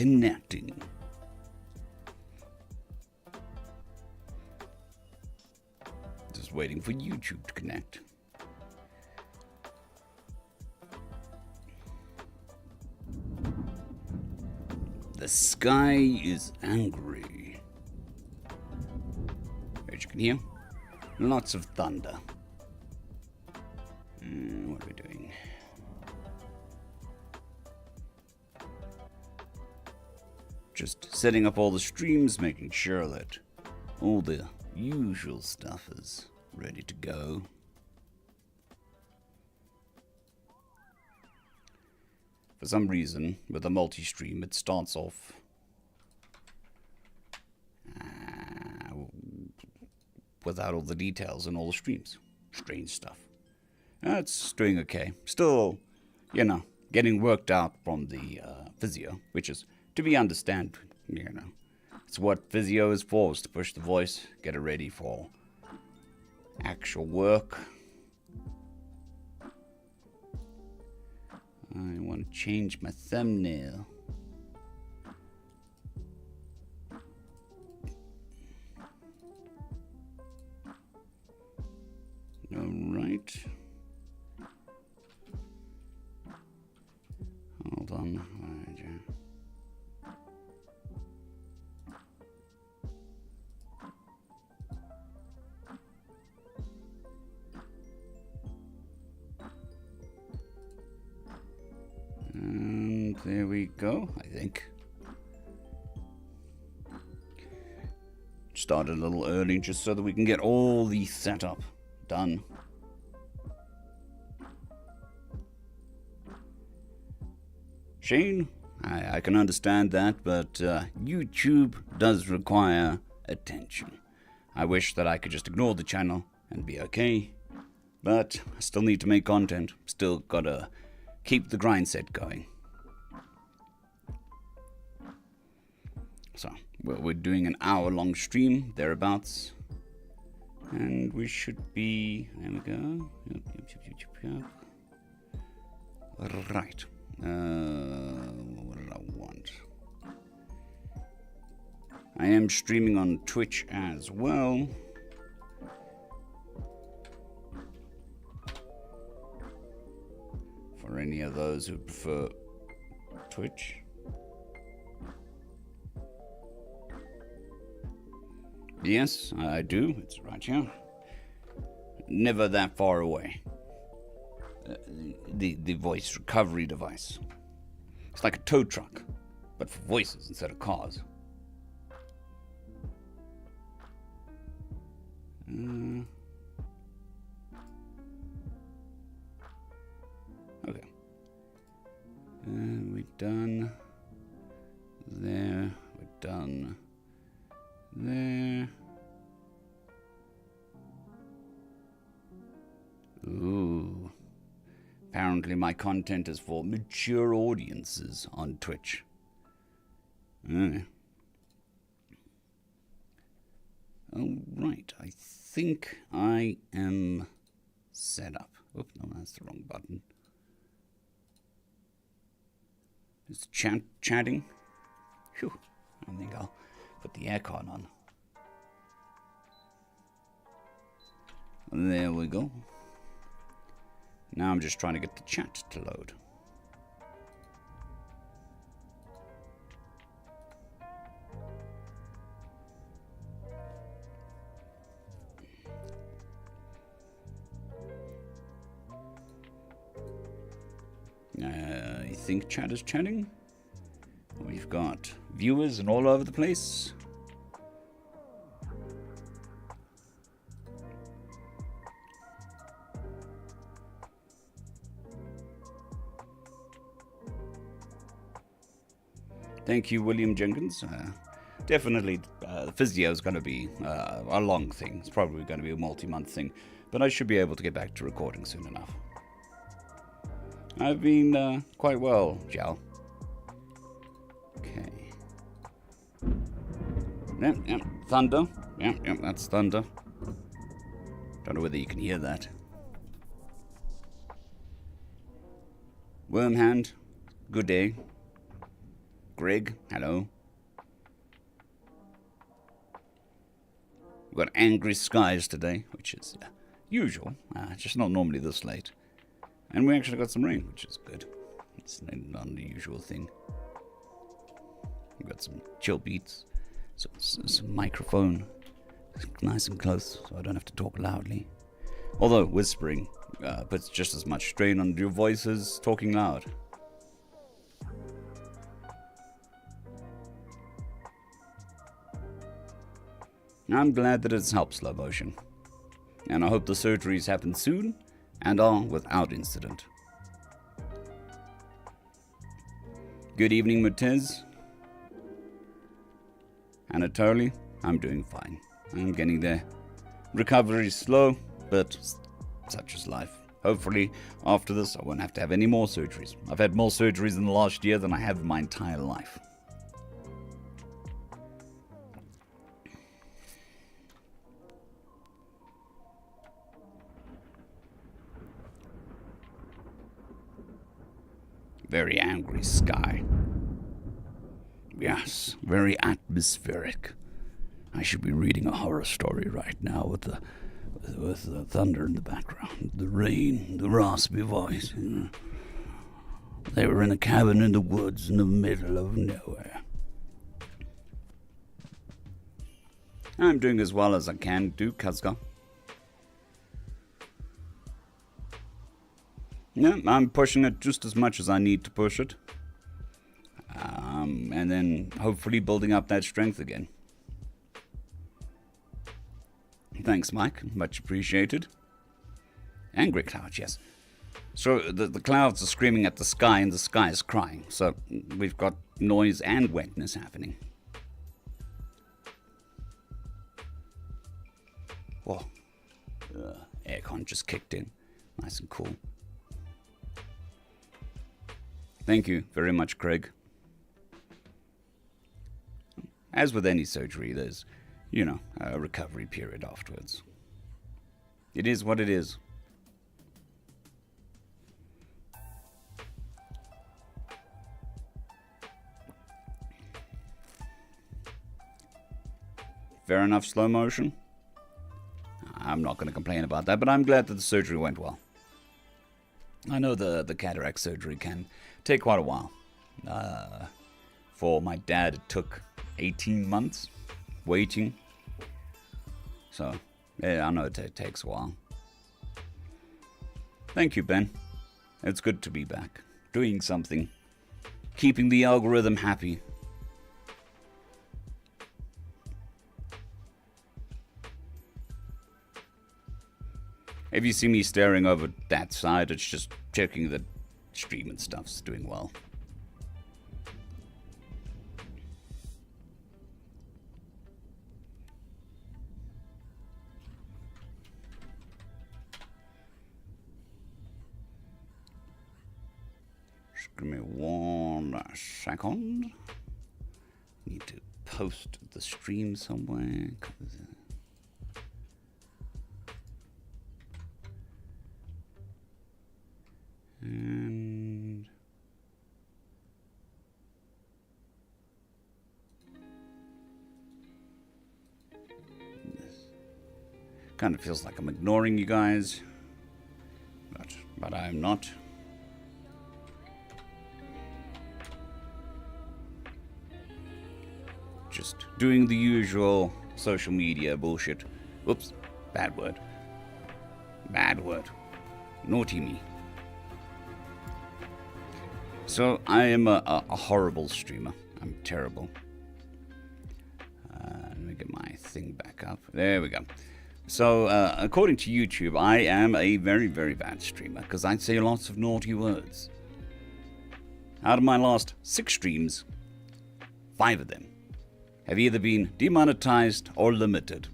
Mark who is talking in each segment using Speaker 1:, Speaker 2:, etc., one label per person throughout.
Speaker 1: connecting. Just waiting for YouTube to connect. The sky is angry. As you can hear, lots of thunder. What are we doing? Just setting up all the streams, making sure that all the usual stuff is ready to go. For some reason, with a multi-stream, it starts off without all the details in all the streams. Strange stuff. It's doing okay. Still, you know, getting worked out from the physio, which is to be understood, you know. It's what physio is for, is to push the voice, get it ready for actual work. I want to change my thumbnail. Alright. Hold on. And there we go, I think. Started a little early just so that we can get all the setup done. Shane, I can understand that, but YouTube does require attention. I wish that I could just ignore the channel and be okay, but I still need to make content. Still gotta keep the grind set going. So, we're doing an hour-long stream, thereabouts. And we should be... There we go. Yep. Right. What did I want? I am streaming on Twitch as well. For any of those who prefer Twitch. Yes, I do. It's right here. Never that far away. The voice recovery device. It's like a tow truck, but for voices instead of cars. Okay. We're done. There. We're done. There. Ooh. Apparently my content is for mature audiences on Twitch. Alright, I think I am set up. Oh, no, that's the wrong button. Is chatting? Phew, I think I'll put the aircon on. There we go. Now I'm just trying to get the chat to load. I think chat is chatting. We've got viewers and all over the place. Thank you, William Jenkins. Definitely, the physio is going to be a long thing. It's probably going to be a multi-month thing, but I should be able to get back to recording soon enough. I've been quite well, Jal. Okay. Yep, thunder. Yep, that's thunder. Don't know whether you can hear that. Wormhand, good day. Greg. Hello. We've got angry skies today, which is usual. Just not normally this late. And we actually got some rain, which is good. It's not an unusual thing. We've got some chill beats. Some microphone. Nice and close, so I don't have to talk loudly. Although whispering puts just as much strain on your voice as talking loud. I'm glad that it's helped slow motion. And I hope the surgeries happen soon and are without incident. Good evening, Matez. Anatoly, I'm doing fine. I'm getting there. Recovery's slow, but such is life. Hopefully, after this, I won't have to have any more surgeries. I've had more surgeries in the last year than I have in my entire life. Very angry sky. Yes, very atmospheric. I should be reading a horror story right now with the thunder in the background, the rain, the raspy voice. They were in a cabin in the woods in the middle of nowhere. I'm doing as well as I can do, Kazga. Yeah, I'm pushing it just as much as I need to push it. And then hopefully building up that strength again. Thanks, Mike. Much appreciated. Angry clouds, yes. So the clouds are screaming at the sky and the sky is crying. So we've got noise and wetness happening. Whoa. Aircon just kicked in. Nice and cool. Thank you very much, Craig. As with any surgery, there's, a recovery period afterwards. It is what it is. Fair enough, slow motion. I'm not going to complain about that, but I'm glad that the surgery went well. I know the cataract surgery can take quite a while. For my dad, it took 18 months waiting. So, yeah, I know it takes a while. Thank you, Ben. It's good to be back. Doing something. Keeping the algorithm happy. If you see me staring over that side, it's just checking that stream and stuff's doing well. Just give me 1 second. Need to post the stream somewhere. And this kind of feels like I'm ignoring you guys, but I'm not. Just doing the usual social media bullshit. Whoops, bad word. Bad word. Naughty me. So, I am a horrible streamer. I'm terrible. Let me get my thing back up. There we go. So, according to YouTube, I am a very, very bad streamer because I say lots of naughty words. Out of my last 6 streams, 5 of them have either been demonetized or limited.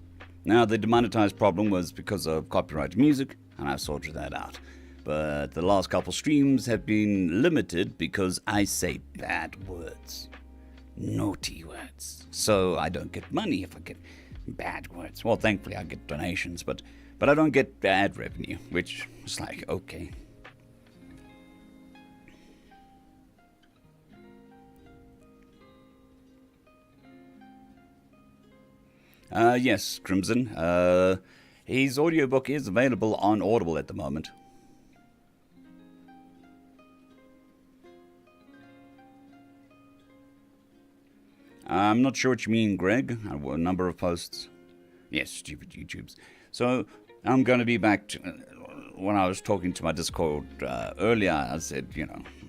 Speaker 1: Now, the demonetized problem was because of copyrighted music, and I've sorted that out. But the last couple streams have been limited because I say bad words. Naughty words. So I don't get money if I get bad words. Well, thankfully I get donations, but I don't get ad revenue, which is like, okay. Yes, Crimson. His audiobook is available on Audible at the moment. I'm not sure what you mean, Greg. A number of posts. Yes, stupid YouTubes. So, I'm going to be back to... when I was talking to my Discord earlier, I said,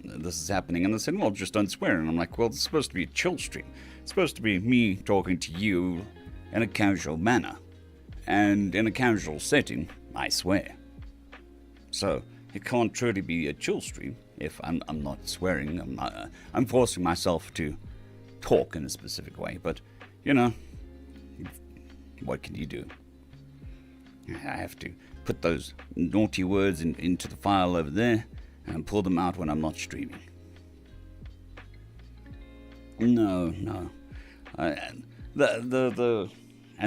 Speaker 1: this is happening. And they said, well, just don't swear. And I'm like, well, it's supposed to be a chill stream. It's supposed to be me talking to you in a casual manner. And in a casual setting, I swear. So, it can't truly be a chill stream if I'm not swearing. I'm forcing myself to talk in a specific way. But, what can you do? I have to put those naughty words into the file over there and pull them out when I'm not streaming. No. And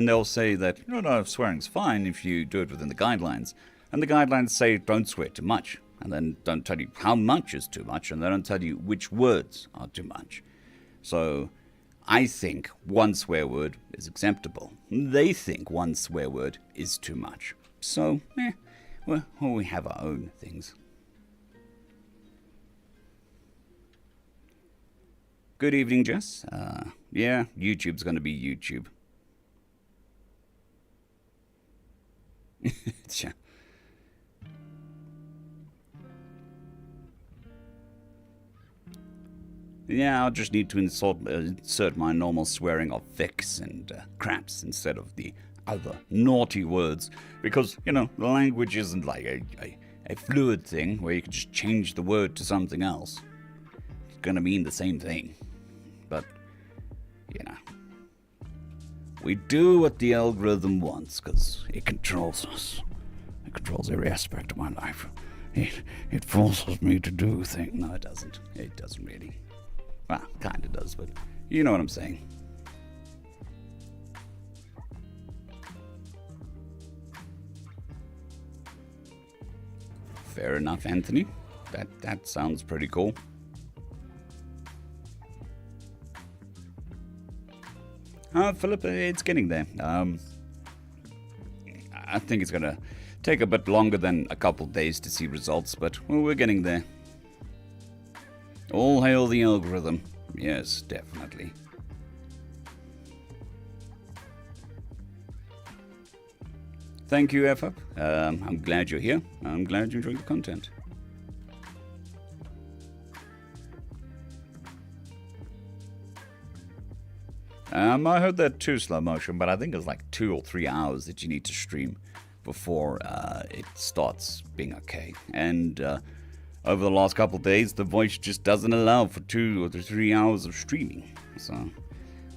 Speaker 1: they'll say that, no, swearing's fine if you do it within the guidelines. And the guidelines say don't swear too much. And then don't tell you how much is too much. And they don't tell you which words are too much. So I think one swear word is acceptable. They think one swear word is too much. So, well, we have our own things. Good evening, Jess. Yeah, YouTube's going to be YouTube. Sure. Yeah, I'll just need to insert my normal swearing of fix and craps instead of the other naughty words. Because, the language isn't like a fluid thing where you can just change the word to something else. It's going to mean the same thing. But, we do what the algorithm wants because it controls us. It controls every aspect of my life. It forces me to do things. No, it doesn't. It doesn't really. Well, kind of does, but you know what I'm saying. Fair enough, Anthony. That sounds pretty cool. Philip, it's getting there. I think it's going to take a bit longer than a couple days to see results, but we're getting there. All hail the algorithm. Yes, definitely. Thank you, Epoch. I'm glad you're here. I'm glad you enjoyed the content. I heard that too, slow motion, but I think it's like 2 or 3 hours that you need to stream before it starts being okay. And over the last couple of days, the voice just doesn't allow for 2 or 3 hours of streaming. So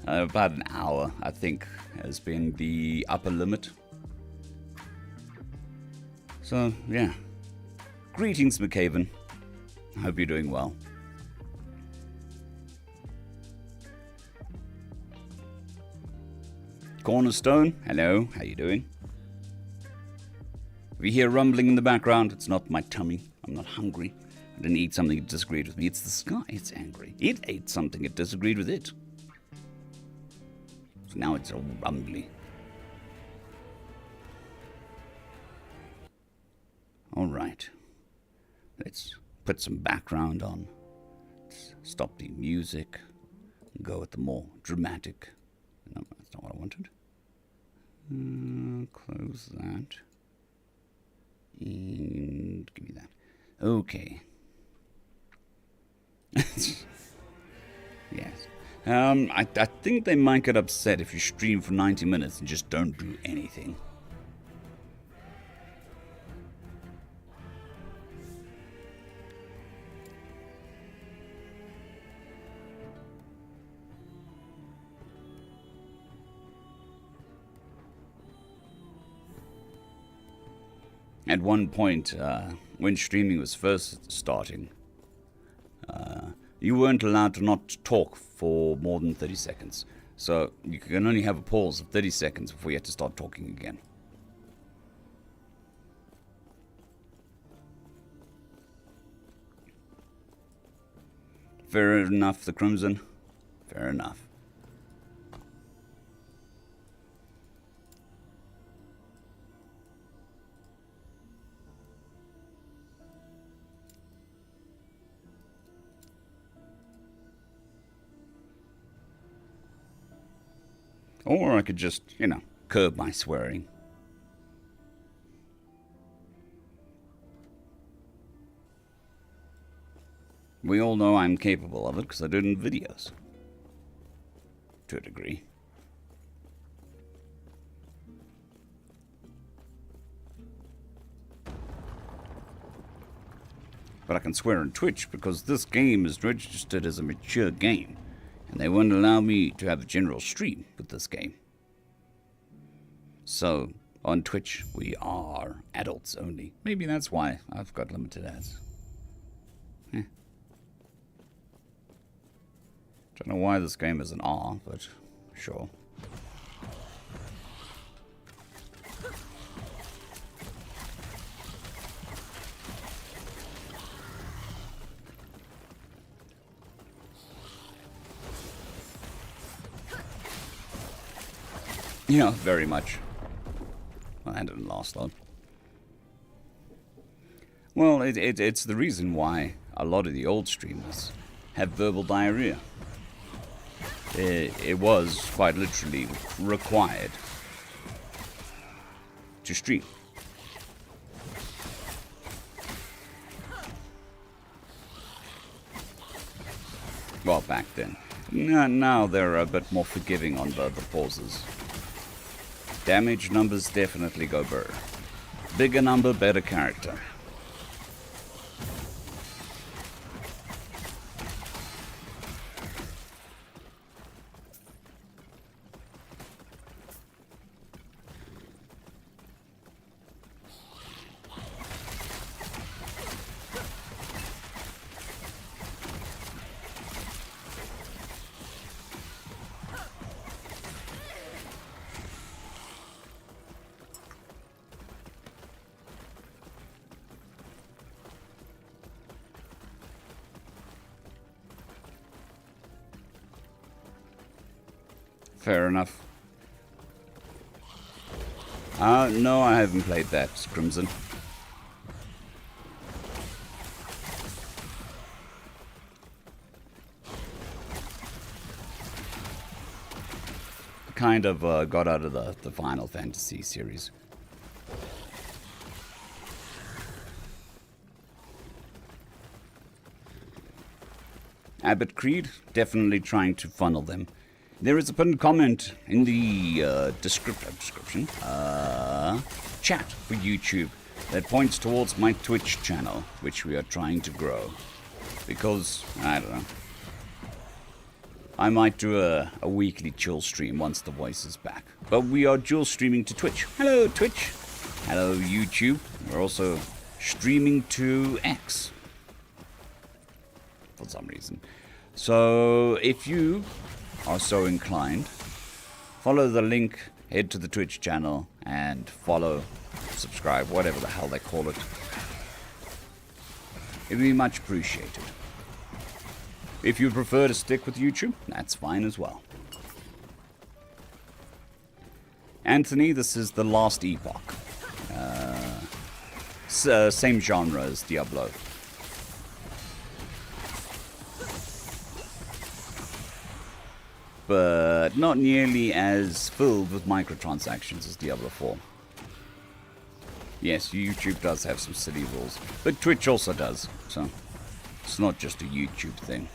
Speaker 1: about an hour, I think, has been the upper limit. So, yeah. Greetings, McCaven. Hope you're doing well. Cornerstone, hello, how you doing? If you hear rumbling in the background, it's not my tummy. I'm not hungry. I didn't eat something it disagreed with me. It's the sky, it's angry. It ate something it disagreed with it. So now it's all rumbly. Alright. Let's put some background on. Let's stop the music. Go with the more dramatic. No, that's not what I wanted. Close that. And give me that. Okay. Yes. I think they might get upset if you stream for 90 minutes and just don't do anything. At one point, when streaming was first starting, you weren't allowed to not talk for more than 30 seconds. So you can only have a pause of 30 seconds before you have to start talking again. Fair enough, the Crimson. Fair enough. Or I could just, curb my swearing. We all know I'm capable of it because I do it in videos. To a degree. But I can swear on Twitch because this game is registered as a mature game. And they won't allow me to have a general stream with this game. So, on Twitch, we are adults only. Maybe that's why I've got limited ads. Don't know why this game is an R, but sure. Yeah, very much. Well, that didn't last long. Well, it's the reason why a lot of the old streamers have verbal diarrhea. It was quite literally required to stream. Well, back then. Now they're a bit more forgiving on the pauses. Damage numbers definitely go burr. Bigger number, better character. Fair enough. No, I haven't played that, Crimson. Kind of got out of the Final Fantasy series. Abbott Creed, definitely trying to funnel them. There is a pinned comment in the description, chat for YouTube that points towards my Twitch channel, which we are trying to grow. Because, I don't know, I might do a weekly chill stream once the voice is back. But we are dual streaming to Twitch. Hello, Twitch. Hello, YouTube. We're also streaming to X. For some reason. So, if you are so inclined, follow the link, head to the Twitch channel, and follow, subscribe, whatever the hell they call it. It'd be much appreciated. If you prefer to stick with YouTube, that's fine as well. Anthony, this is the last Epoch. Same genre as Diablo. But not nearly as filled with microtransactions as Diablo 4. Yes, YouTube does have some silly rules, but Twitch also does, so it's not just a YouTube thing.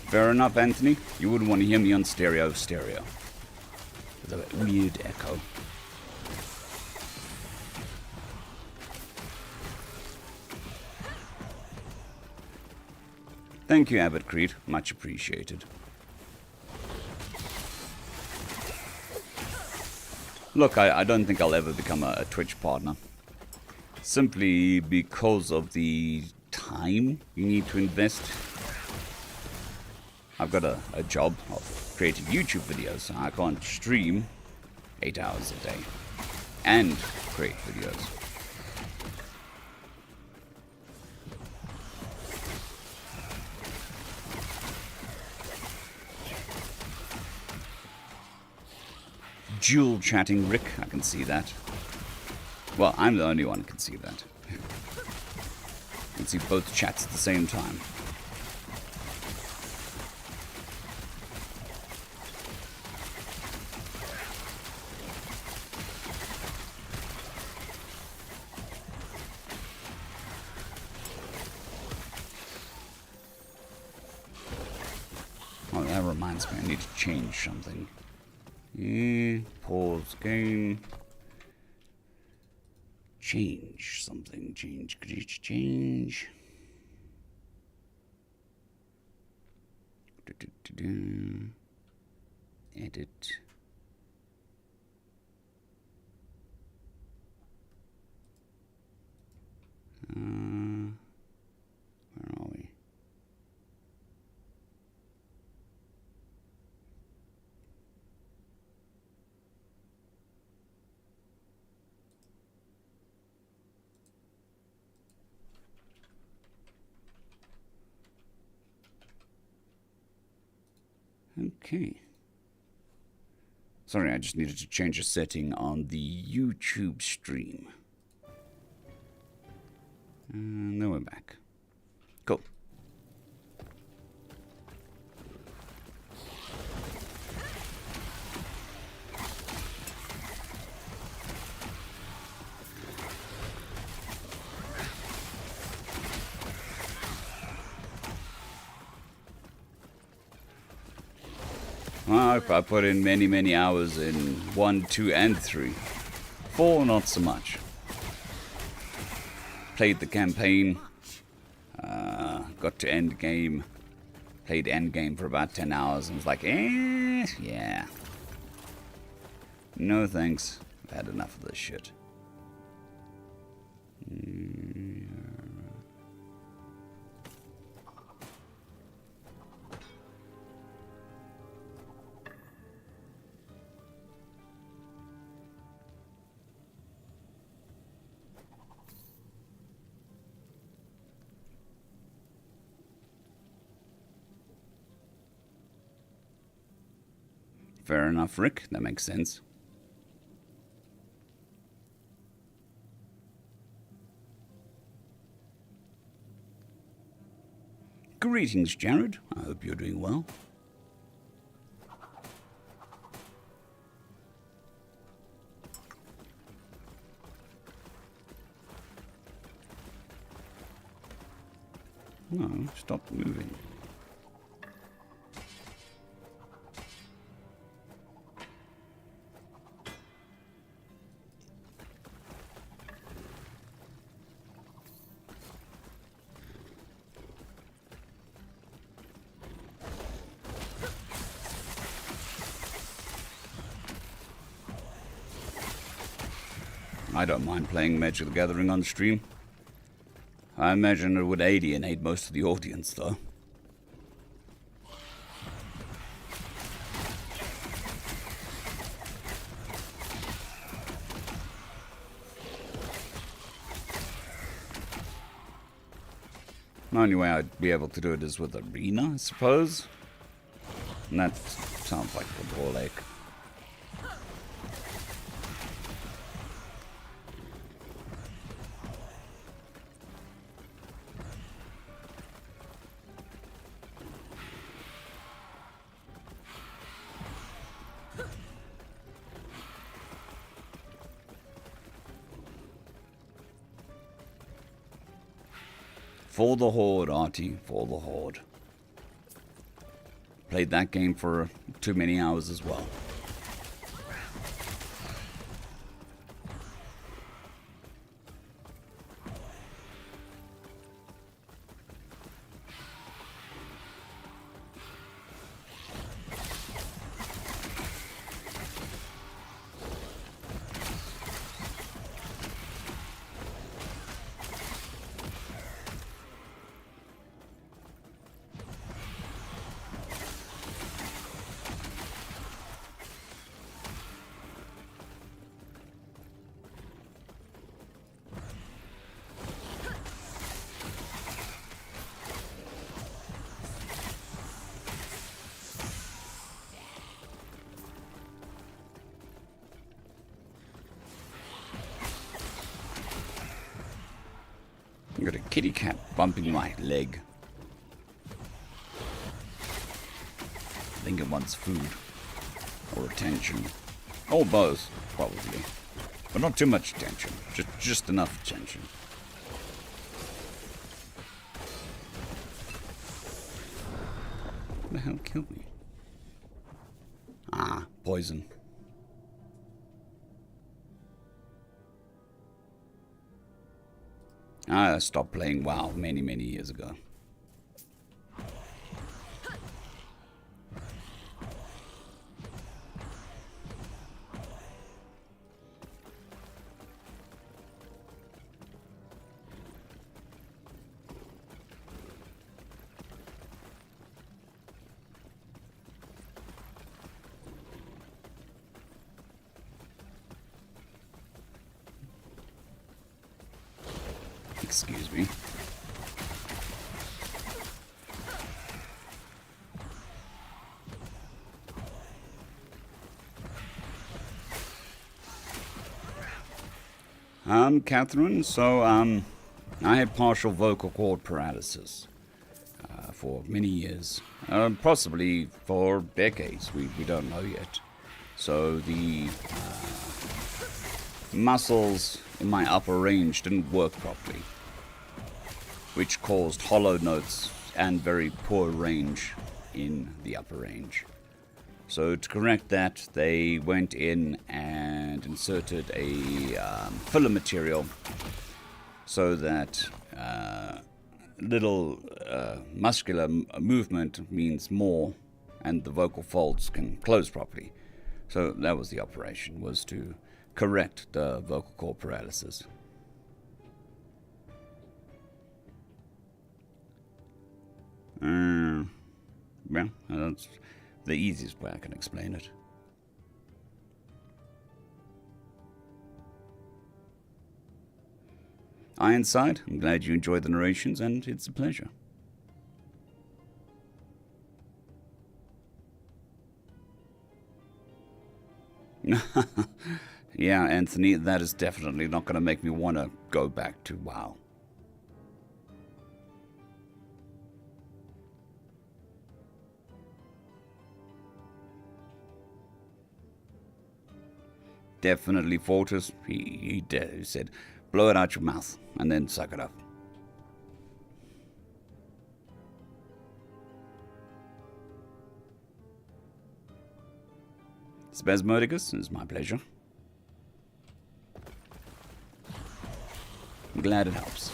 Speaker 1: Fair enough, Anthony. You wouldn't want to hear me on stereo. With a weird echo. Thank you, Abbott Creed. Much appreciated. Look, I don't think I'll ever become a Twitch partner. Simply because of the time you need to invest. I've got a job of creating YouTube videos, so I can't stream 8 hours a day and create videos. dual chatting Rick. I can see that. Well, I'm the only one who can see that. I can see both chats at the same time. Oh, that reminds me, I need to change something. Pause game. Change something. Change. Edit. Where are we? Okay. Sorry, I just needed to change a setting on the YouTube stream. And then we're back. Cool. Well, I put in many hours in 1, 2, and 3. 4, not so much. Played the campaign. Got to end game. Played end game for about 10 hours and was like, yeah. No thanks. I've had enough of this shit. Fair enough, Rick. That makes sense. Greetings, Jared. I hope you're doing well. No, stop moving. I don't mind playing Magic the Gathering on stream. I imagine it would alienate most of the audience, though. The only way I'd be able to do it is with Arena, I suppose. And that sounds like a ball ache. For the Horde, Artie, for the Horde. Played that game for too many hours as well. got a kitty cat bumping my leg. I think it wants food. Or attention. Or both, probably. But not too much attention. Just enough attention. What the hell killed me? Ah, poison. I stopped playing WoW many, many years ago. Excuse me. Catherine, so, I had partial vocal cord paralysis for many years, possibly for decades, we don't know yet. So the muscles in my upper range didn't work properly, which caused hollow notes and very poor range in the upper range. So to correct that, they went in and inserted a filler material so that little muscular movement means more and the vocal folds can close properly. So that was the operation, was to correct the vocal cord paralysis. Well, that's the easiest way I can explain it. Ironside, I'm glad you enjoyed the narrations, and it's a pleasure. Yeah, Anthony, that is definitely not going to make me want to go back to WoW. Definitely, Fortis. He did. He said, blow it out your mouth and then suck it up. Spasmodicus, it's my pleasure. I'm glad it helps.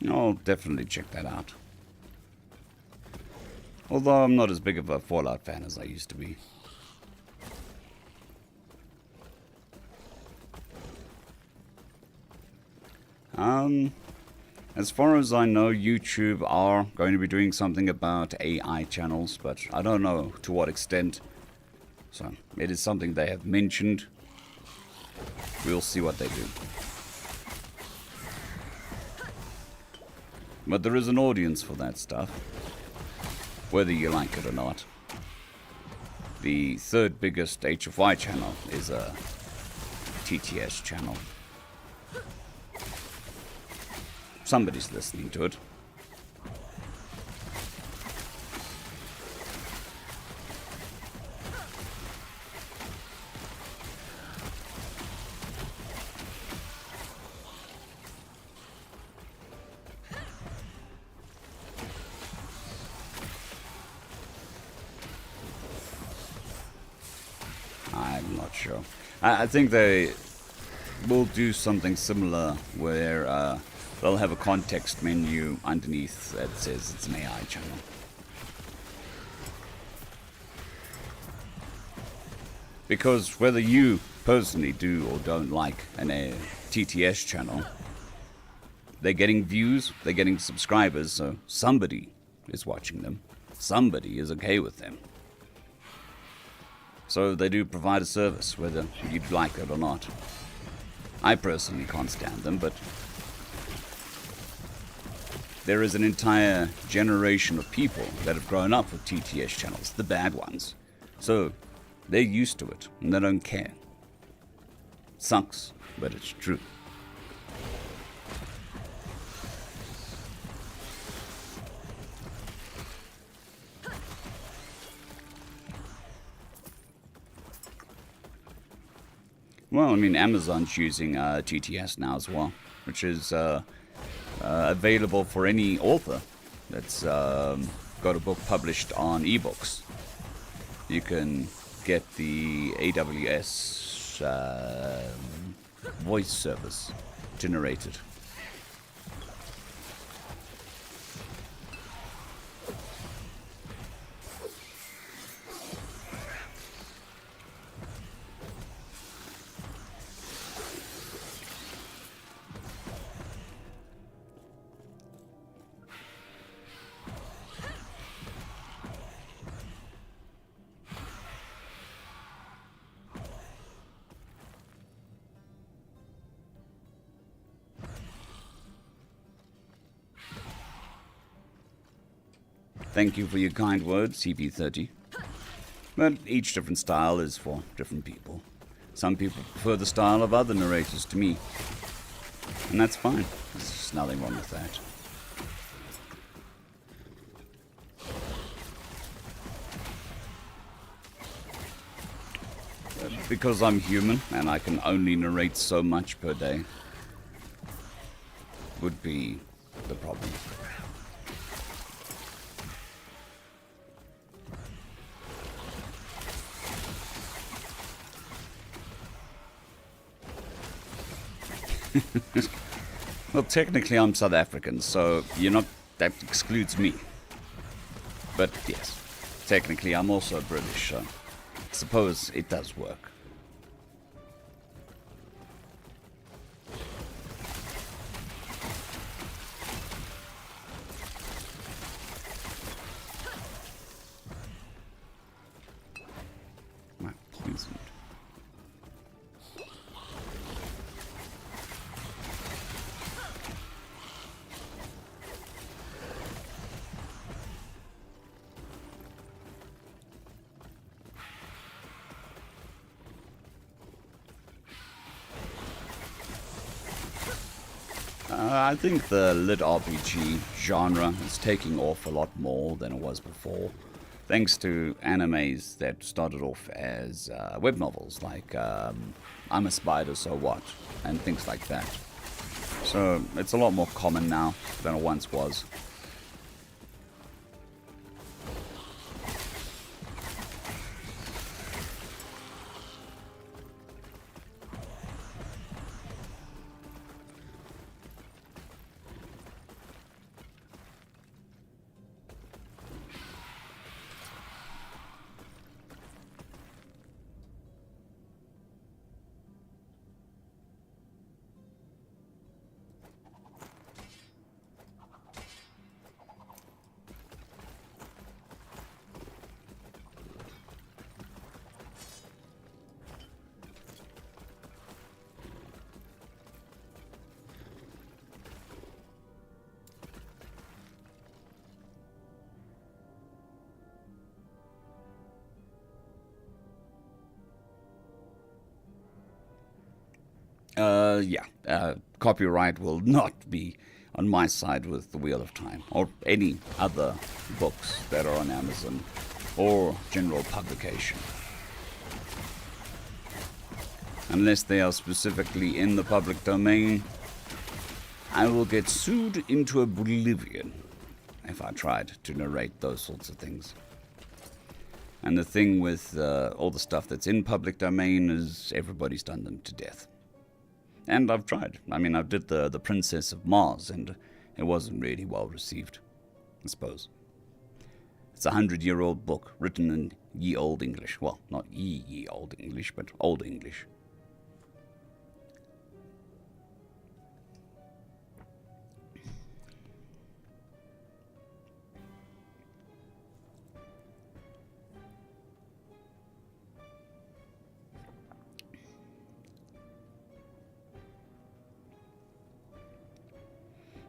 Speaker 1: I'll definitely check that out. Although I'm not as big of a Fallout fan as I used to be. As far as I know, YouTube are going to be doing something about AI channels, but I don't know to what extent. So, it is something they have mentioned. We'll see what they do. But there is an audience for that stuff, whether you like it or not. The third biggest HFY channel is a TTS channel. Somebody's listening to it. I'm not sure. I think they will do something similar where they'll have a context menu underneath that says it's an AI channel. Because whether you personally do or don't like an TTS channel, they're getting views, they're getting subscribers, so somebody is watching them. Somebody is okay with them. So they do provide a service, whether you'd like it or not. I personally can't stand them, but there is an entire generation of people that have grown up with TTS channels, the bad ones. So they're used to it, and they don't care. Sucks, but it's true. Well, I mean, Amazon's using TTS now as well, which is available for any author that's got a book published on ebooks. You can get the AWS voice service generated. Thank you for your kind words, CB30. But each different style is for different people. Some people prefer the style of other narrators to me. And that's fine. There's just nothing wrong with that. Because I'm human and I can only narrate so much per day would be the problem. Well, technically I'm South African, so that excludes me. But yes, technically I'm also British, so I suppose it does work. Poisoned. I think the lit RPG genre is taking off a lot more than it was before, thanks to animes that started off as web novels, like I'm a Spider, So What, and things like that. So it's a lot more common now than it once was. Copyright will not be on my side with The Wheel of Time, or any other books that are on Amazon, or general publication. Unless they are specifically in the public domain, I will get sued into oblivion if I tried to narrate those sorts of things. And the thing with all the stuff that's in public domain is everybody's done them to death. And I've tried. I mean, I did the Princess of Mars, and it wasn't really well received, I suppose. It's a 100-year-old book written in Ye Old English. Well, not ye Old English, but Old English.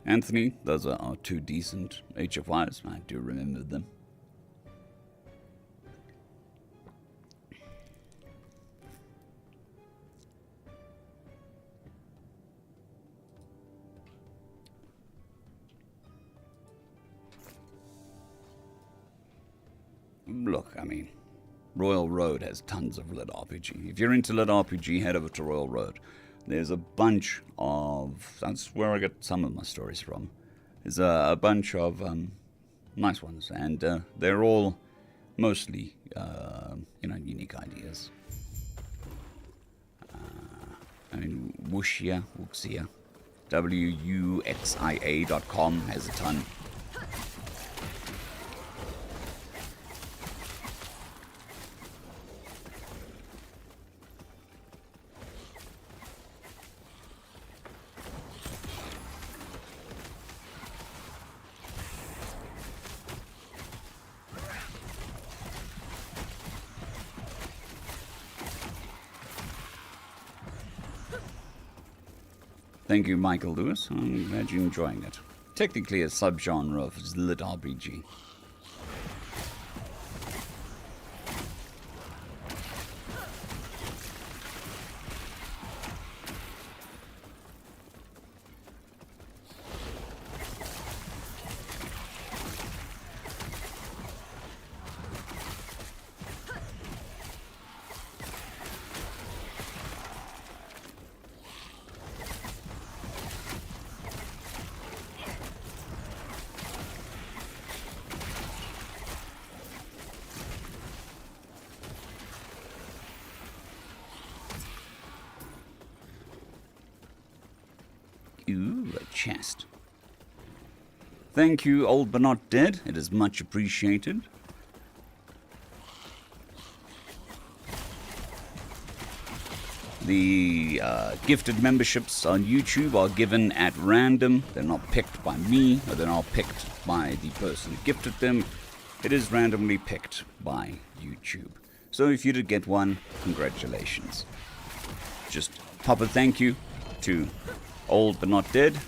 Speaker 1: Anthony, those are two decent HFYs. I do remember them. Look, I mean, Royal Road has tons of lit RPG. If you're into lit RPG, head over to Royal Road. There's a bunch of... That's where I get some of my stories from. There's a bunch of nice ones, and they're all mostly, unique ideas. I mean, Wuxia, WUXIA.com has a ton. Thank you, Michael Lewis. I'm glad you're enjoying it. Technically a subgenre of lit RPG. Ooh, a chest. Thank you, Old But Not Dead. It is much appreciated. The gifted memberships on YouTube are given at random. They're not picked by me, or they're not picked by the person who gifted them. It is randomly picked by YouTube. So if you did get one, congratulations. Just pop a thank you to Old But Not Dead.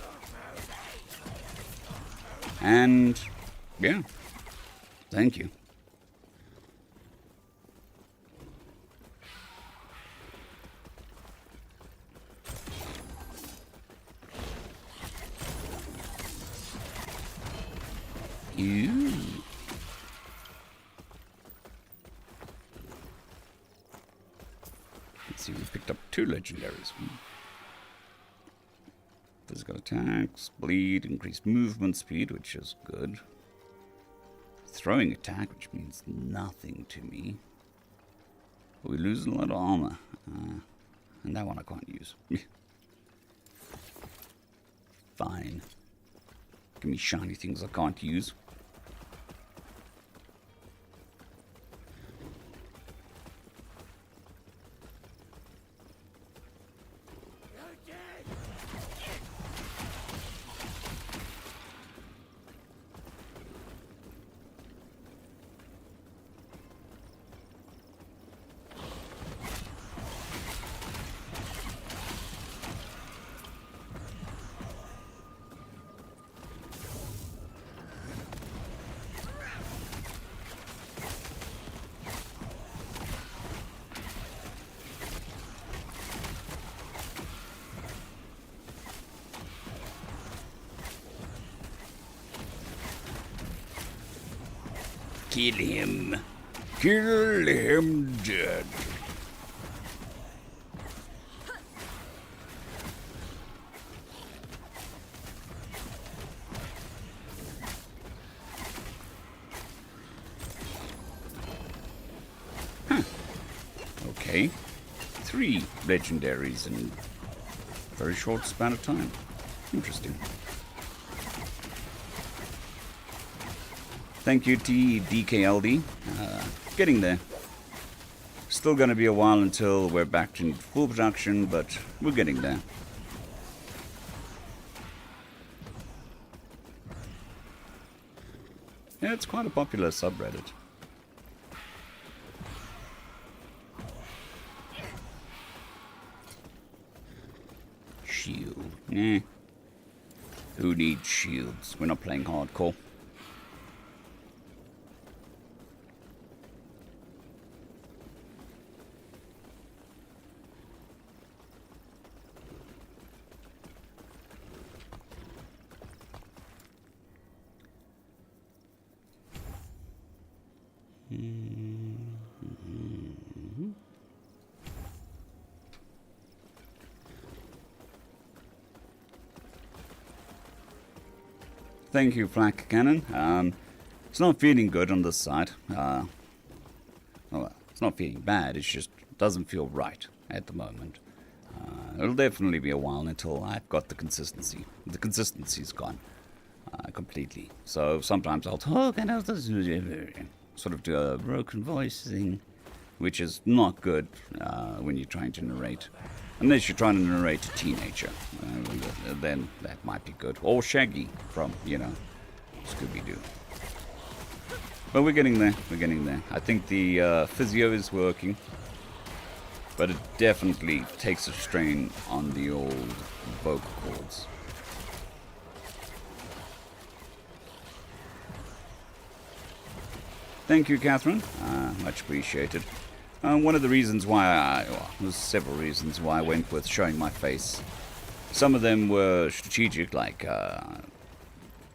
Speaker 1: And, yeah, thank you. Ooh. Let's see, we picked up 2 legendaries. Physical attacks, bleed, increased movement speed, which is good. Throwing attack, which means nothing to me. We lose a lot of armor. And that one I can't use. Fine. Give me shiny things I can't use. Kill him. Kill him dead. Huh. Okay. 3 legendaries in a very short span of time. Interesting. Thank you, DKLD. getting there. Still going to be a while until we're back to full production, but we're getting there. Yeah, it's quite a popular subreddit. Shield. Eh. Who needs shields? We're not playing hardcore. Thank you, Flak Cannon. It's not feeling good on this side. Well, it's not feeling bad, it just doesn't feel right at the moment. It'll definitely be a while until I've got the consistency. The consistency's gone completely. So sometimes I'll talk and I'll sort of do a broken voice thing, which is not good when you're trying to narrate. Unless you're trying to narrate a teenager, then that might be good. Or Shaggy from, Scooby-Doo. But we're getting there, we're getting there. I think the physio is working, but it definitely takes a strain on the old vocal cords. Thank you, Catherine. Much appreciated. One of the reasons why there's several reasons why I went with showing my face. Some of them were strategic, like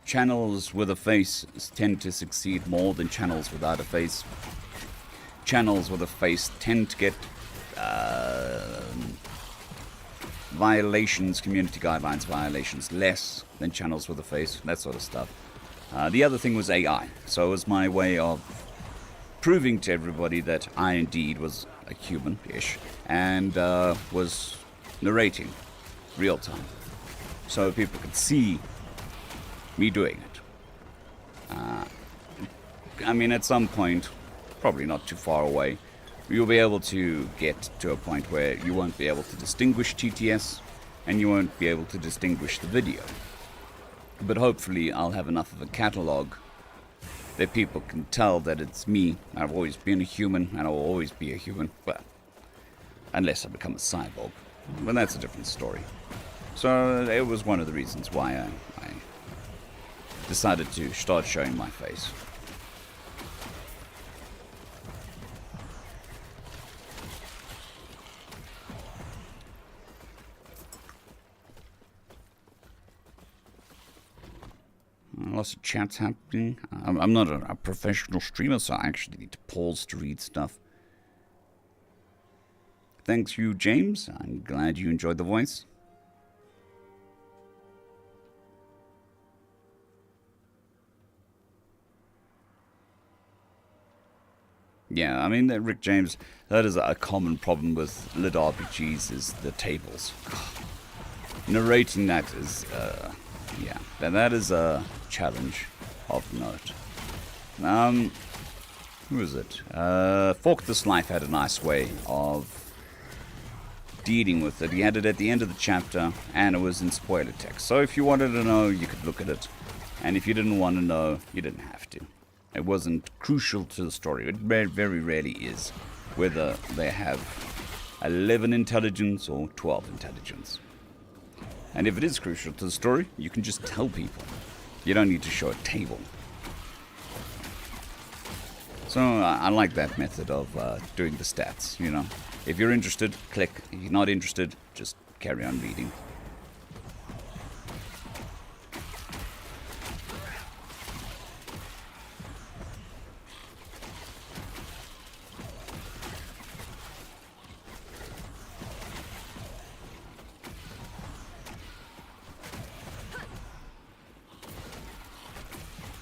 Speaker 1: channels with a face tend to succeed more than channels without a face. Channels with a face tend to get violations, community guidelines violations, less than channels with a face, that sort of stuff. The other thing was AI, so it was my way of proving to everybody that I indeed was a human-ish and was narrating real time, so people could see me doing it. I mean, at some point, probably not too far away, you'll be able to get to a point where you won't be able to distinguish TTS and you won't be able to distinguish the video. But hopefully I'll have enough of a catalog that people can tell that it's me. I've always been a human, and I'll always be a human. Well, unless I become a cyborg. But that's a different story. So it was one of the reasons why I decided to start showing my face. Lots of chats happening. I'm not a professional streamer, so I actually need to pause to read stuff. Thanks you, James. I'm glad you enjoyed the voice. Yeah, I mean, Rick James, that is a common problem with lit RPGs, is the tables. Narrating that is, yeah, that is a challenge of note. Who is it? Fork This Life had a nice way of dealing with it. He had it at the end of the chapter, and it was in spoiler text. So if you wanted to know, you could look at it. And if you didn't want to know, you didn't have to. It wasn't crucial to the story. It very rarely is, whether they have 11 intelligence or 12 intelligence. And if it is crucial to the story, you can just tell people. You don't need to show a table. So I like that method of doing the stats, you know. If you're interested, click. If you're not interested, just carry on reading.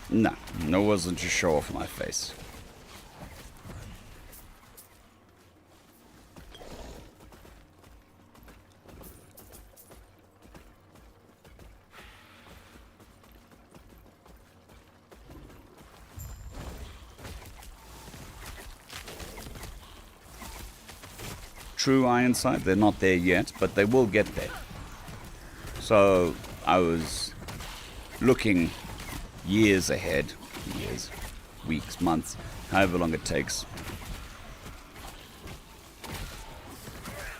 Speaker 1: No, it wasn't to show off my face. true Ironside. They're not there yet, but they will get there. So I was looking years ahead, years, weeks, months, however long it takes,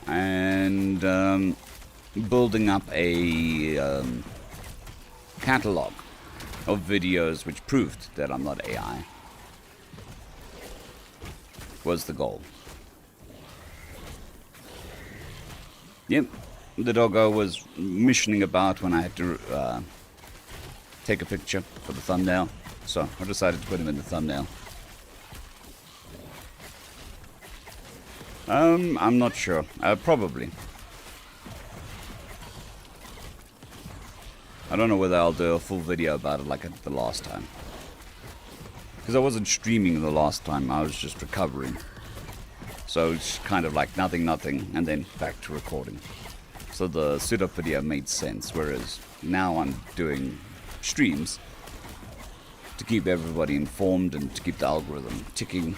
Speaker 1: and building up a catalog of videos which proved that I'm not AI was the goal. Yep, the doggo was missioning about when I had to take a picture for the thumbnail, so I decided to put him in the thumbnail. I'm not sure. Probably. I don't know whether I'll do a full video about it like I did the last time. Because I wasn't streaming the last time, I was just recovering. So it's kind of like nothing, and then back to recording. So the sit-up video made sense, whereas now I'm doing streams to keep everybody informed and to keep the algorithm ticking.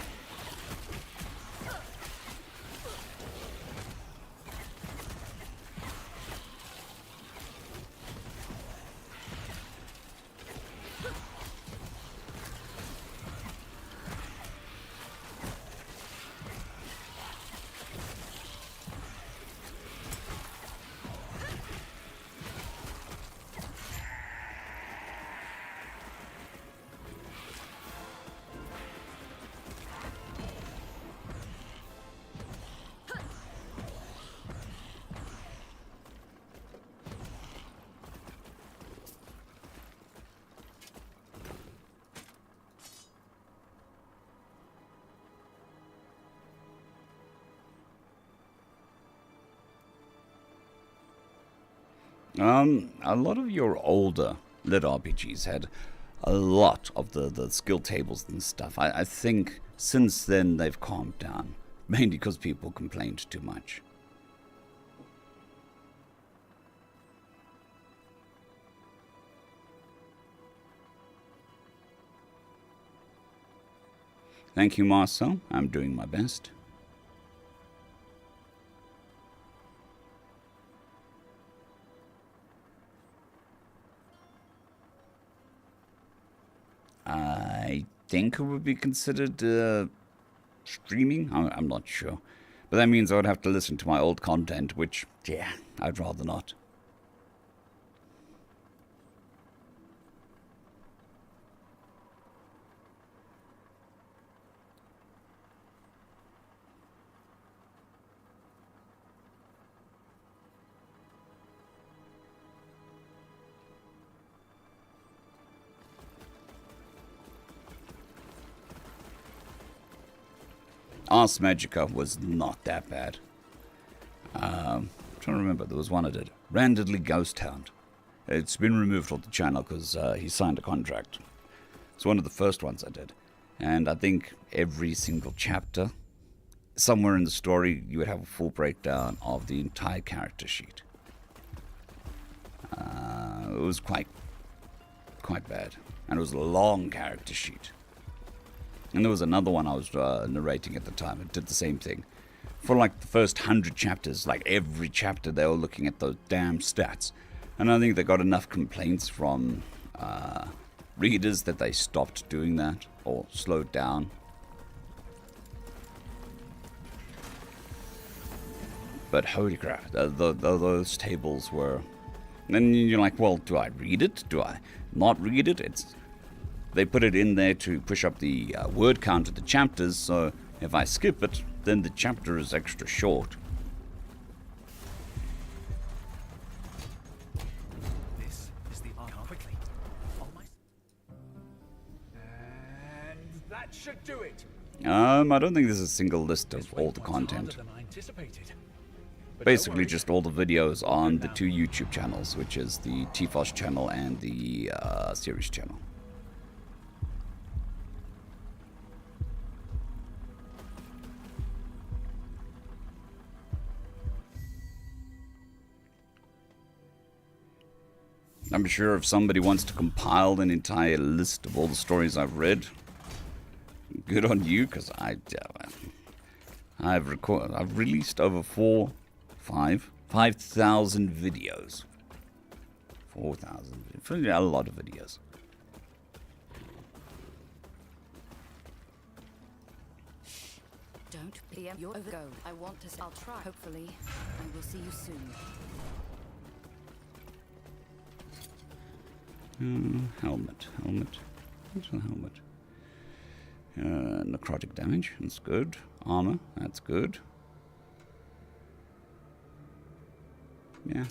Speaker 1: A lot of your older lit RPGs had a lot of the skill tables and stuff. I think since then they've calmed down, mainly because people complained too much. Thank you, Marcel. I'm doing my best. I think it would be considered streaming. I'm not sure. But that means I would have to listen to my old content, which, yeah, I'd rather not. Ars Magica was not that bad. I'm trying to remember, there was one I did. Randomly Ghost Hound. It's been removed off the channel because he signed a contract. It's one of the first ones I did. And I think every single chapter, somewhere in the story, you would have a full breakdown of the entire character sheet. It was quite bad. And it was a long character sheet. And there was another one I was narrating at the time. It did the same thing. For like the first 100 chapters, like every chapter, they were looking at those damn stats. And I think they got enough complaints from readers that they stopped doing that or slowed down. But holy crap, those tables were... And then you're like, well, do I read it? Do I not read it? They put it in there to push up the word count of the chapters, so if I skip it, then the chapter is extra short.
Speaker 2: This is the quickly. And that should do it.
Speaker 1: I don't think there's a single list of all the content. Basically just all the videos on the two YouTube channels, which is the TFOS channel and the series channel. I'm sure if somebody wants to compile an entire list of all the stories I've read, good on you, because I've released over 5,000 videos. 4,000. A lot of videos.
Speaker 3: Don't be your go. I want to. I'll try. Hopefully, I will see you soon.
Speaker 1: Helmet. What's a helmet? Necrotic damage. That's good. Armor. That's good. Yeah.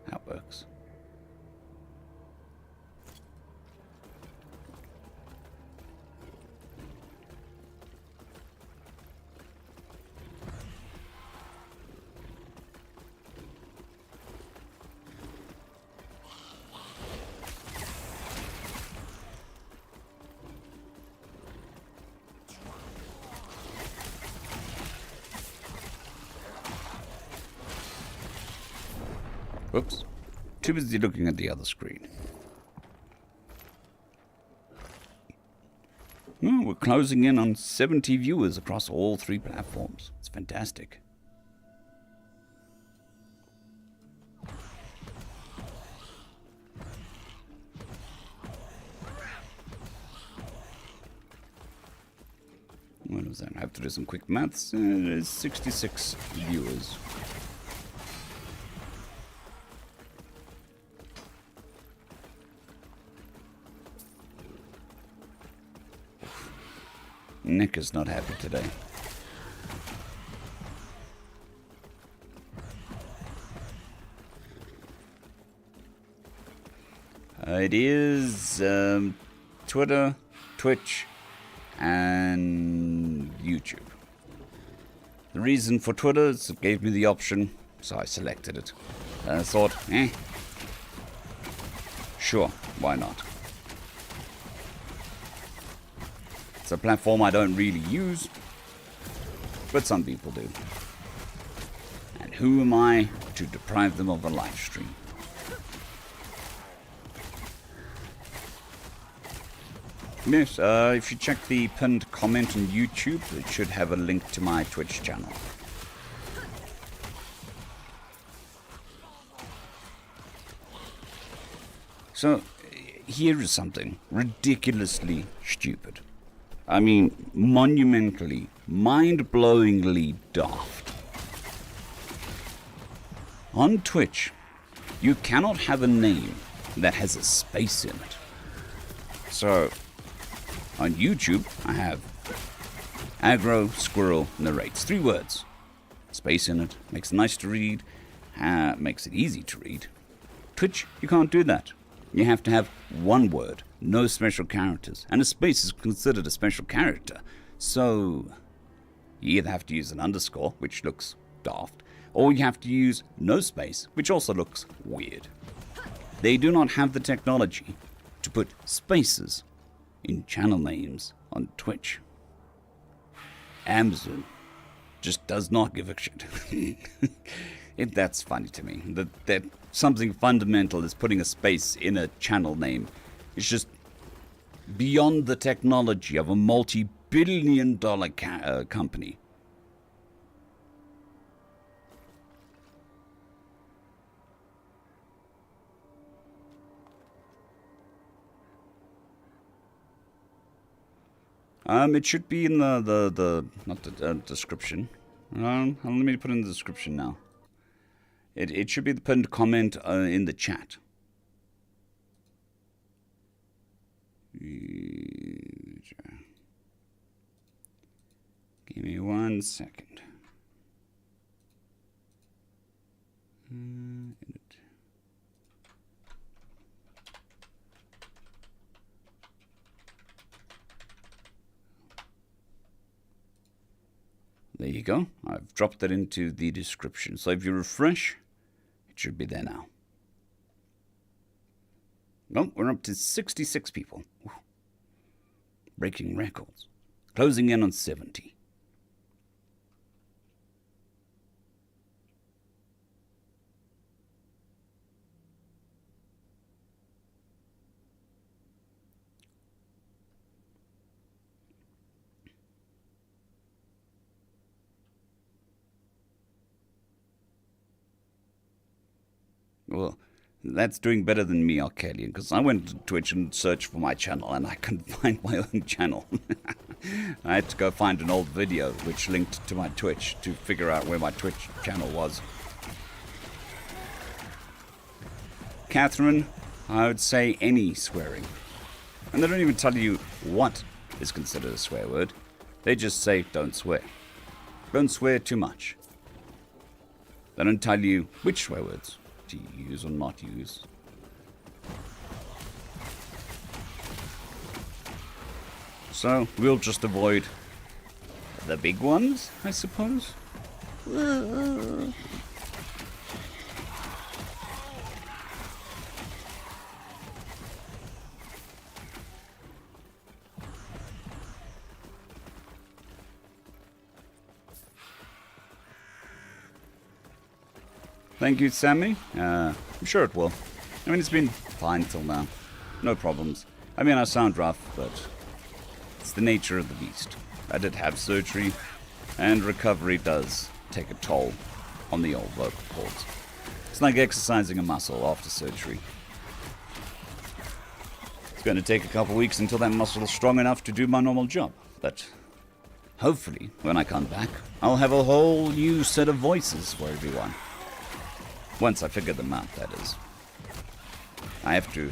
Speaker 1: That works. Whoops. Too busy looking at the other screen. Oh, we're closing in on 70 viewers across all 3 platforms. It's fantastic. What was that? I have to do some quick maths. There's 66 viewers. Nick is not happy today. It is Twitter, Twitch, and YouTube. The reason for Twitter is it gave me the option, so I selected it. I thought, sure, why not? It's a platform I don't really use, but some people do. And who am I to deprive them of a live stream? Yes, if you check the pinned comment on YouTube, it should have a link to my Twitch channel. So, here is something ridiculously stupid. I mean, monumentally, mind-blowingly daft. On Twitch, you cannot have a name that has a space in it. So, on YouTube, I have aggro squirrel narrates. 3 words. Space in it. Makes it nice to read. Makes it easy to read. Twitch, you can't do that. You have to have 1 word. No special characters. And a space is considered a special character. So, you either have to use an underscore, which looks daft, or you have to use no space, which also looks weird. They do not have the technology to put spaces in channel names on Twitch. Amazon just does not give a shit. That's funny to me. That something fundamental is putting a space in a channel name. It's just beyond the technology of a multi-billion-dollar company. It should be in not the description. Let me put it in the description now. It should be the pinned comment in the chat. Give me 1 second. Edit. There you go. I've dropped that into the description. So if you refresh, it should be there now. Well, we're up to 66 people. Ooh. Breaking records. Closing in on 70. Well, that's doing better than me, Arcadian, because I went to Twitch and searched for my channel, and I couldn't find my own channel. I had to go find an old video which linked to my Twitch to figure out where my Twitch channel was. Catherine, I would say any swearing. And they don't even tell you what is considered a swear word. They just say, don't swear. Don't swear too much. They don't tell you which swear words to use or not use. So, we'll just avoid the big ones, I suppose. Thank you, Sammy. I'm sure it will. I mean, it's been fine till now. No problems. I mean, I sound rough, but it's the nature of the beast. I did have surgery, and recovery does take a toll on the old vocal cords. It's like exercising a muscle after surgery. It's going to take a couple weeks until that muscle is strong enough to do my normal job, but hopefully, when I come back, I'll have a whole new set of voices for everyone. Once I figure them out, that is. I have to,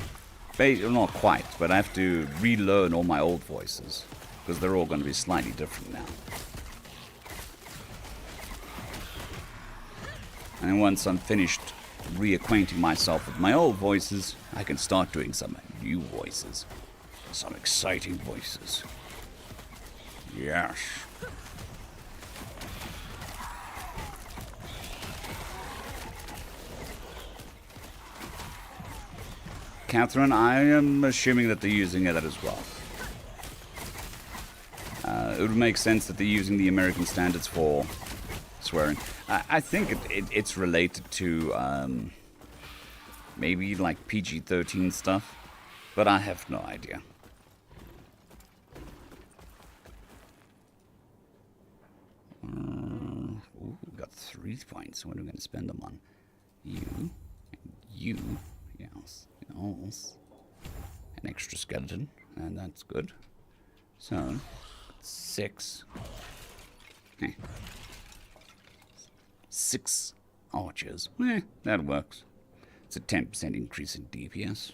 Speaker 1: not quite, but I have to relearn all my old voices, because they're all going to be slightly different now. And once I'm finished reacquainting myself with my old voices, I can start doing some new voices. Some exciting voices. Yes. Catherine, I am assuming that they're using that as well. It would make sense that they're using the American standards for swearing. I think it's related to maybe like PG-13 stuff, but I have no idea. Ooh, got 3 points. What are we going to spend them on? You. Yes. Yes. An extra skeleton, and that's good. So, 6. 6 archers. That works. It's a 10% increase in DPS.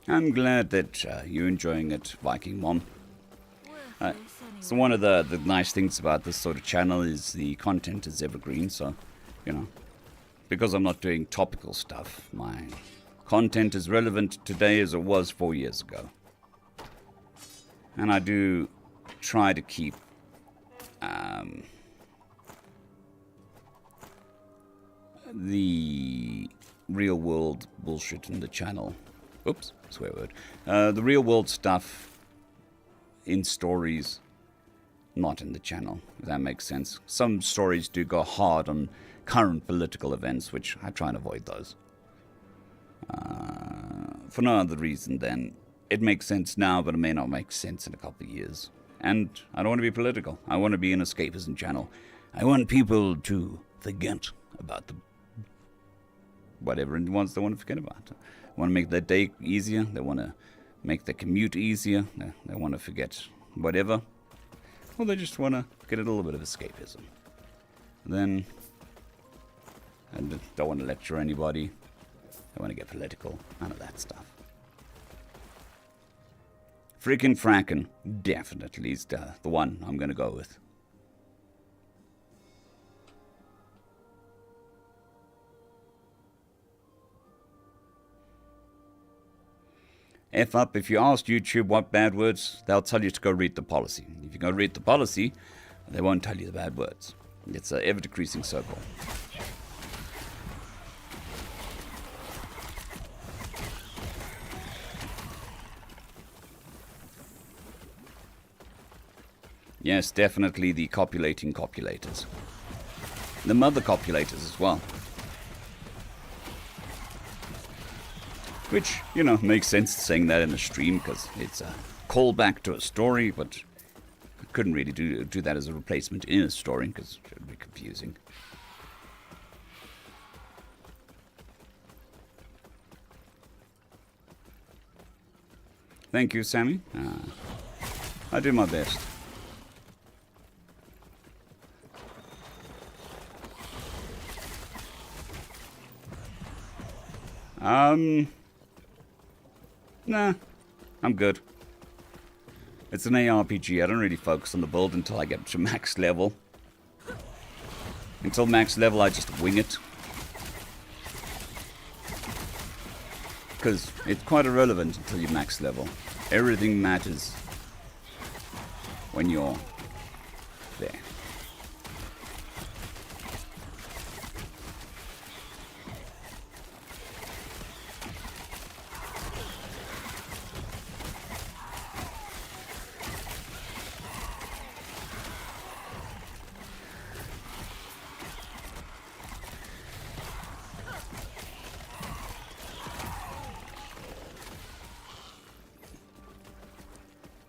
Speaker 1: I'm glad that you're enjoying it, Viking Mom. So one of the nice things about this sort of channel is the content is evergreen, so, you know, because I'm not doing topical stuff, my content is relevant today as it was 4 years ago. And I do try to keep the real world bullshit in the channel. Oops, swear word. The real world stuff in stories, not in the channel, if that makes sense. Some stories do go hard on current political events, which I try and avoid those. For no other reason than it makes sense now, but it may not make sense in a couple of years. And I don't want to be political. I want to be an escapism channel. I want people to forget about the whatever it was they want to forget about. They want to make their day easier. They want to make their commute easier. They want to forget whatever. Or they just want to get a little bit of escapism. Then, I don't want to lecture anybody. Don't want to get political. None of that stuff. Frickin' Frackin' definitely is the one I'm going to go with. F up. If you ask YouTube what bad words, they'll tell you to go read the policy. If you go read the policy, they won't tell you the bad words. It's an ever-decreasing circle. Yes, definitely the copulating copulators. The mother copulators as well. Which, you know, makes sense saying that in a stream because it's a callback to a story, but I couldn't really do that as a replacement in a story because it would be confusing. Thank you, Sammy. I do my best. Nah, I'm good. It's an ARPG. I don't really focus on the build until I get to max level. Until max level, I just wing it. Because it's quite irrelevant until you max level. Everything matters when you're there.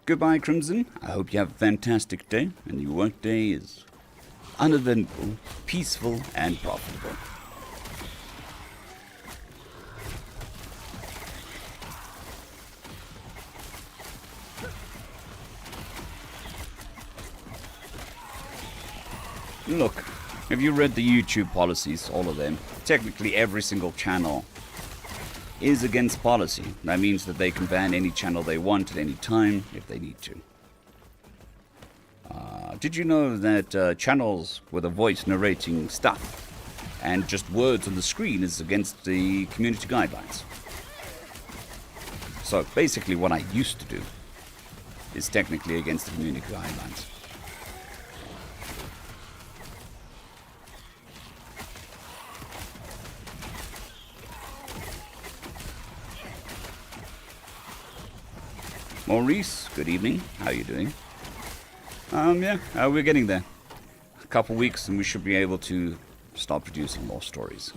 Speaker 1: Goodbye, Crimson. I hope you have a fantastic day, and your work day is uneventful, peaceful, and profitable. Look, have you read the YouTube policies, all of them? Technically every single channel is against policy. That means that they can ban any channel they want at any time if they need to. Did you know that channels with a voice narrating stuff and just words on the screen is against the community guidelines? So basically what I used to do is technically against the community guidelines. Maurice, good evening. How are you doing? We're getting there. A couple weeks and we should be able to start producing more stories.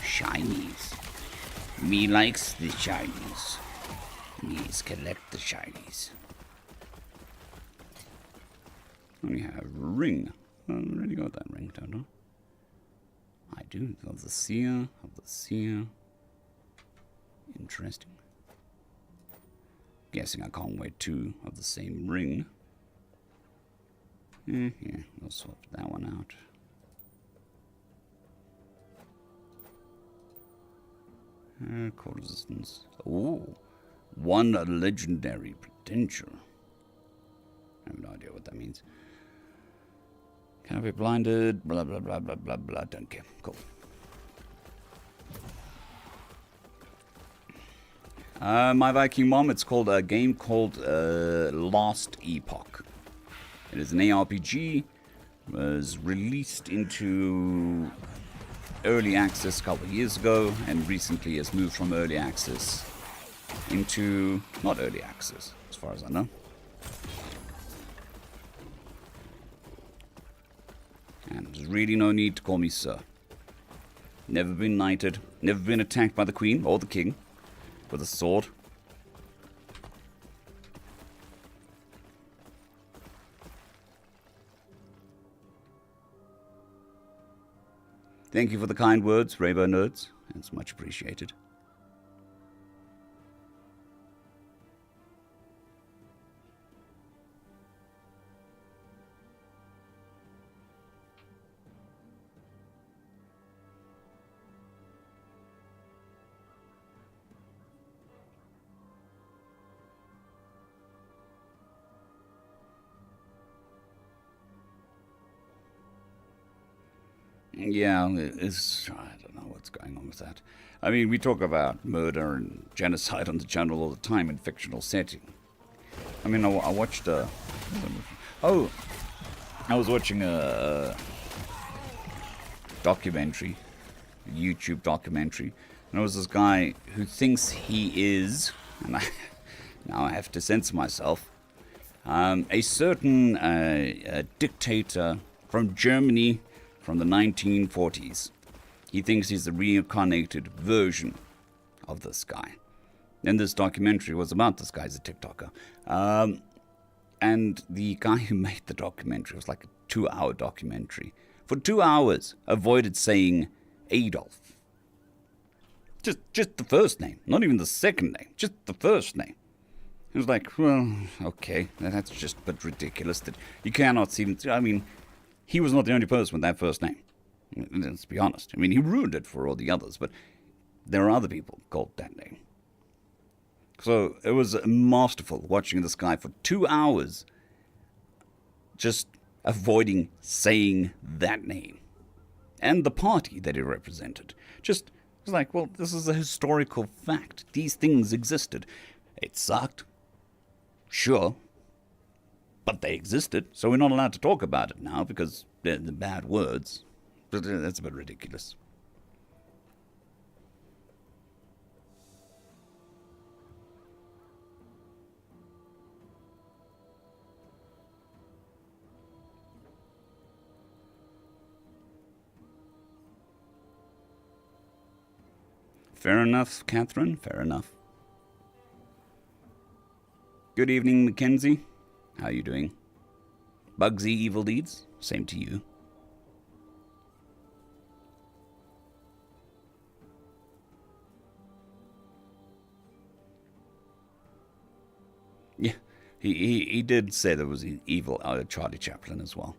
Speaker 1: Shinies. Me likes the shinies. Me's collect the shinies. Only have a ring. I already got that ring, don't I? I do. Of the seer. Of the seer. Interesting. Guessing I can't wear two of the same ring. Yeah, we'll swap that one out. Core resistance. Oh, one legendary potential. I have no idea what that means. Can't be blinded. Blah blah blah blah blah blah. Don't care. Cool. My Viking mom. It's called a game called Lost Epoch. It is an ARPG. Was released into early access a couple of years ago, and recently has moved from early access into not early access, as far as I know. And there's really no need to call me sir. Never been knighted, never been attacked by the queen or the king with a sword. Thank you for the kind words, Rainbow Nerds. It's much appreciated. Yeah, I don't know what's going on with that. I mean, we talk about murder and genocide on the channel all the time in fictional setting. I mean, I watched I was watching a documentary, a YouTube documentary, and it was this guy who thinks he is, and now I have to censor myself, a certain dictator from Germany from the 1940s. He thinks he's the reincarnated version of this guy. And this documentary was about this guy as a TikToker. And the guy who made the documentary, was like a 2-hour documentary, for 2 hours avoided saying Adolf. Just the first name, not even the second name, just the first name. It was like, well, okay, that's just a bit ridiculous that you cannot see. I mean, he was not the only person with that first name. Let's be honest. I mean, he ruined it for all the others, but there are other people called that name. So it was masterful watching this guy for 2 hours just avoiding saying that name and the party that he represented. Just it was like, well, this is a historical fact. These things existed. It sucked. Sure. But they existed, so we're not allowed to talk about it now because they're the bad words. But that's a bit ridiculous. Fair enough, Catherine, fair enough. Good evening, Mackenzie. How you doing? Bugsy Evil Deeds? Same to you. Yeah, he did say there was an evil Charlie Chaplin as well.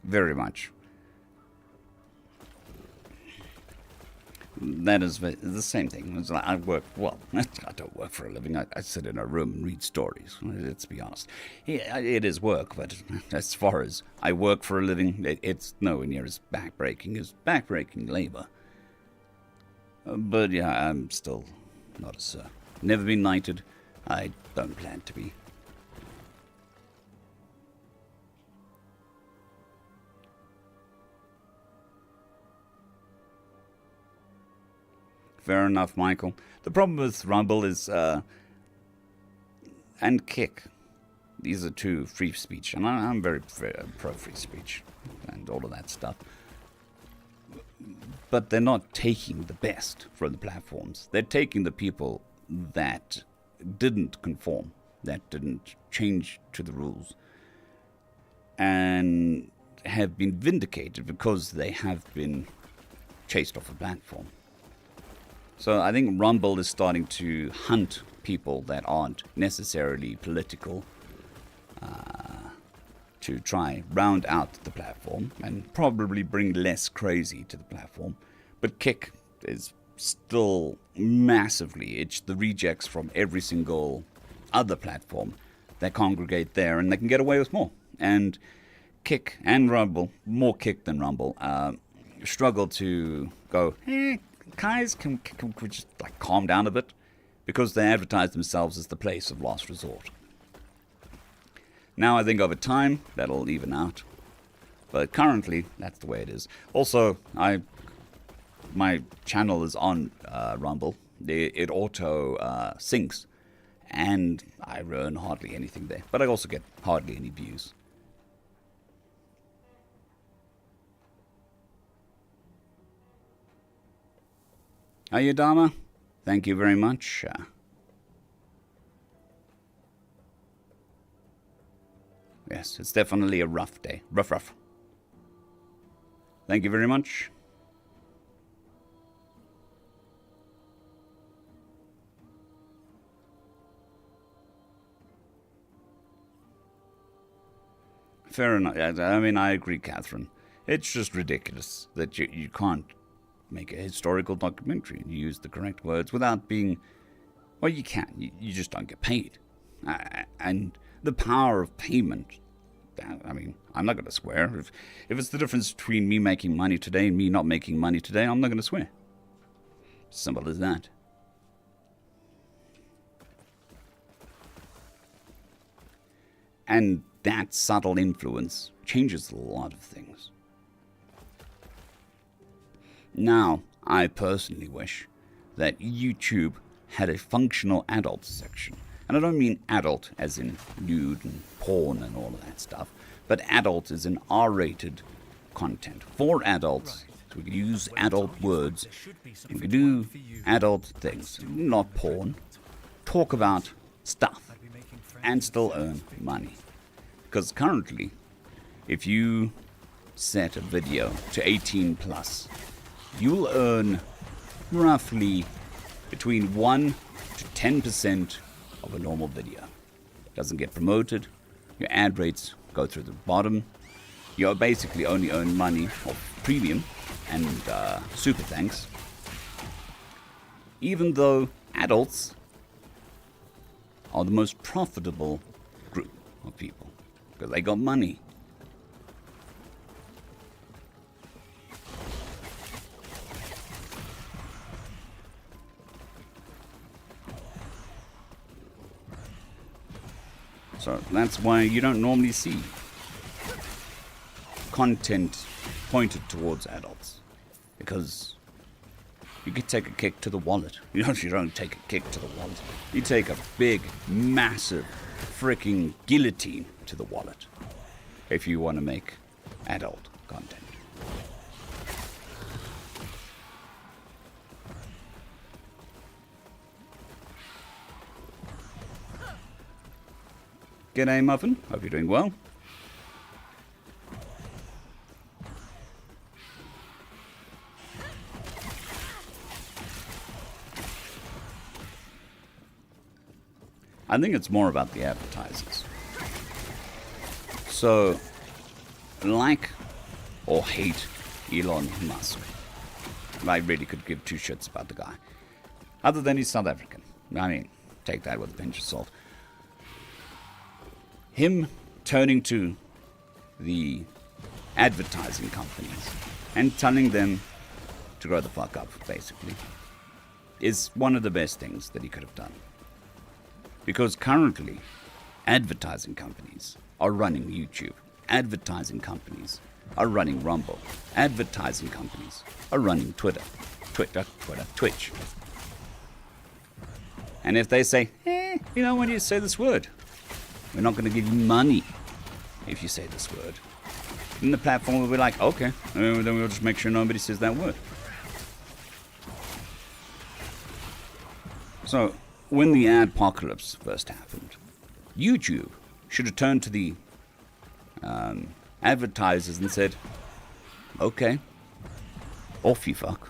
Speaker 1: Very much. That is the same thing. It's like I work, well, I don't work for a living. I sit in a room and read stories. Let's be honest. Yeah, it is work, but as far as I work for a living, it's nowhere near as backbreaking as backbreaking labor. But yeah, I'm still not a sir. Never been knighted. I don't plan to be. Fair enough, Michael. The problem with Rumble is, and Kick. These are two free speech, and I'm very pro free speech and all of that stuff. But they're not taking the best from the platforms. They're taking the people that didn't conform, that didn't change to the rules, and have been vindicated because they have been chased off a platform. So I think Rumble is starting to hunt people that aren't necessarily political to try round out the platform and probably bring less crazy to the platform. But Kick is still massively, it's the rejects from every single other platform that congregate there, and they can get away with more. And Kick and Rumble, more Kick than Rumble, struggle to go, guys, can we just like calm down a bit? Because they advertise themselves as the place of last resort. Now I think over time that'll even out, but currently that's the way it is. Also, my channel is on Rumble. It auto syncs, and I earn hardly anything there. But I also get hardly any views. Ayadama, thank you very much. Yes, it's definitely a rough day. Ruff. Thank you very much. Fair enough. I mean, I agree, Catherine. It's just ridiculous that you can't make a historical documentary and use the correct words without being... Well, you can. You just don't get paid. And the power of payment... I mean, I'm not going to swear. If it's the difference between me making money today and me not making money today, I'm not going to swear. Simple as that. And that subtle influence changes a lot of things. Now, I personally wish that YouTube had a functional adult section. And I don't mean adult as in nude and porn and all of that stuff, but adult as in R-rated content for adults. So we could use adult words. We could do adult things, not porn. Talk about stuff and still earn money. Because currently, if you set a video to 18 plus, you'll earn roughly between 1 to 10% of a normal video. Doesn't get promoted, your ad rates go through the bottom, you basically only earn money off premium and super thanks, even though adults are the most profitable group of people because they got money. So that's why you don't normally see content pointed towards adults. Because you could take a kick to the wallet. You don't take a kick to the wallet. You take a big, massive, freaking guillotine to the wallet. If you want to make adult content. G'day, Muffin. Hope you're doing well. I think it's more about the advertisers. So, like or hate Elon Musk, I really could give two shits about the guy. Other than he's South African. I mean, take that with a pinch of salt. Him turning to the advertising companies and telling them to grow the fuck up, basically, is one of the best things that he could have done. Because currently, advertising companies are running YouTube. Advertising companies are running Rumble. Advertising companies are running Twitch. And if they say, when you say this word, we're not going to give you money if you say this word. Then the platform will be like, okay, then we'll just make sure nobody says that word. So, when the adpocalypse first happened, YouTube should have turned to the advertisers and said, okay, off you fuck.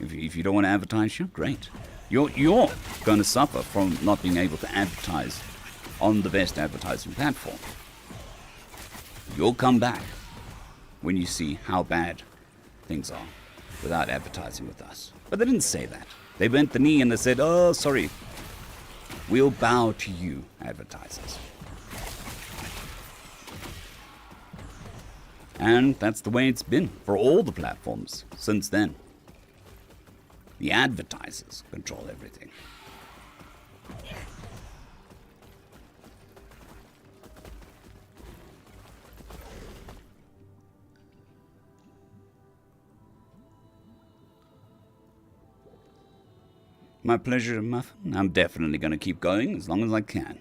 Speaker 1: If you don't want to advertise, you great. You're going to suffer from not being able to advertise on the best advertising platform. You'll come back when you see how bad things are without advertising with us. But they didn't say that. They bent the knee and they said, oh, sorry, we'll bow to you, advertisers. And that's the way it's been for all the platforms since then. The advertisers control everything. My pleasure, Muffin. I'm definitely going to keep going as long as I can.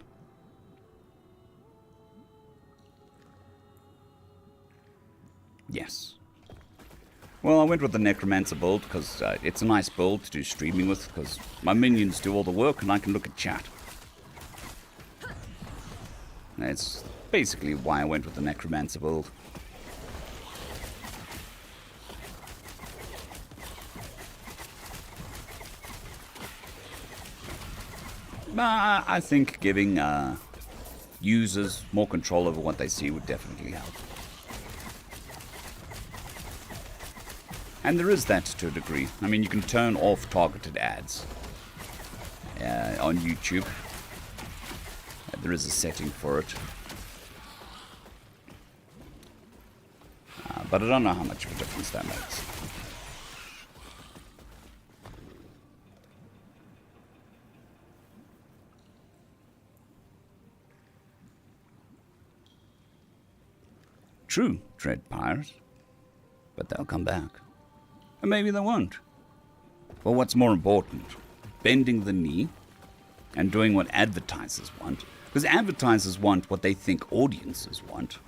Speaker 1: Yes. Well, I went with the Necromancer build because it's a nice build to do streaming with, because my minions do all the work and I can look at chat. That's basically why I went with the Necromancer build. I think giving users more control over what they see would definitely help. And there is that to a degree. I mean, you can turn off targeted ads on YouTube. There is a setting for it. But I don't know how much of a difference that makes. True, Dread Pirate. But they'll come back. And maybe they won't. But what's more important? Bending the knee and doing what advertisers want. Because advertisers want what they think audiences want.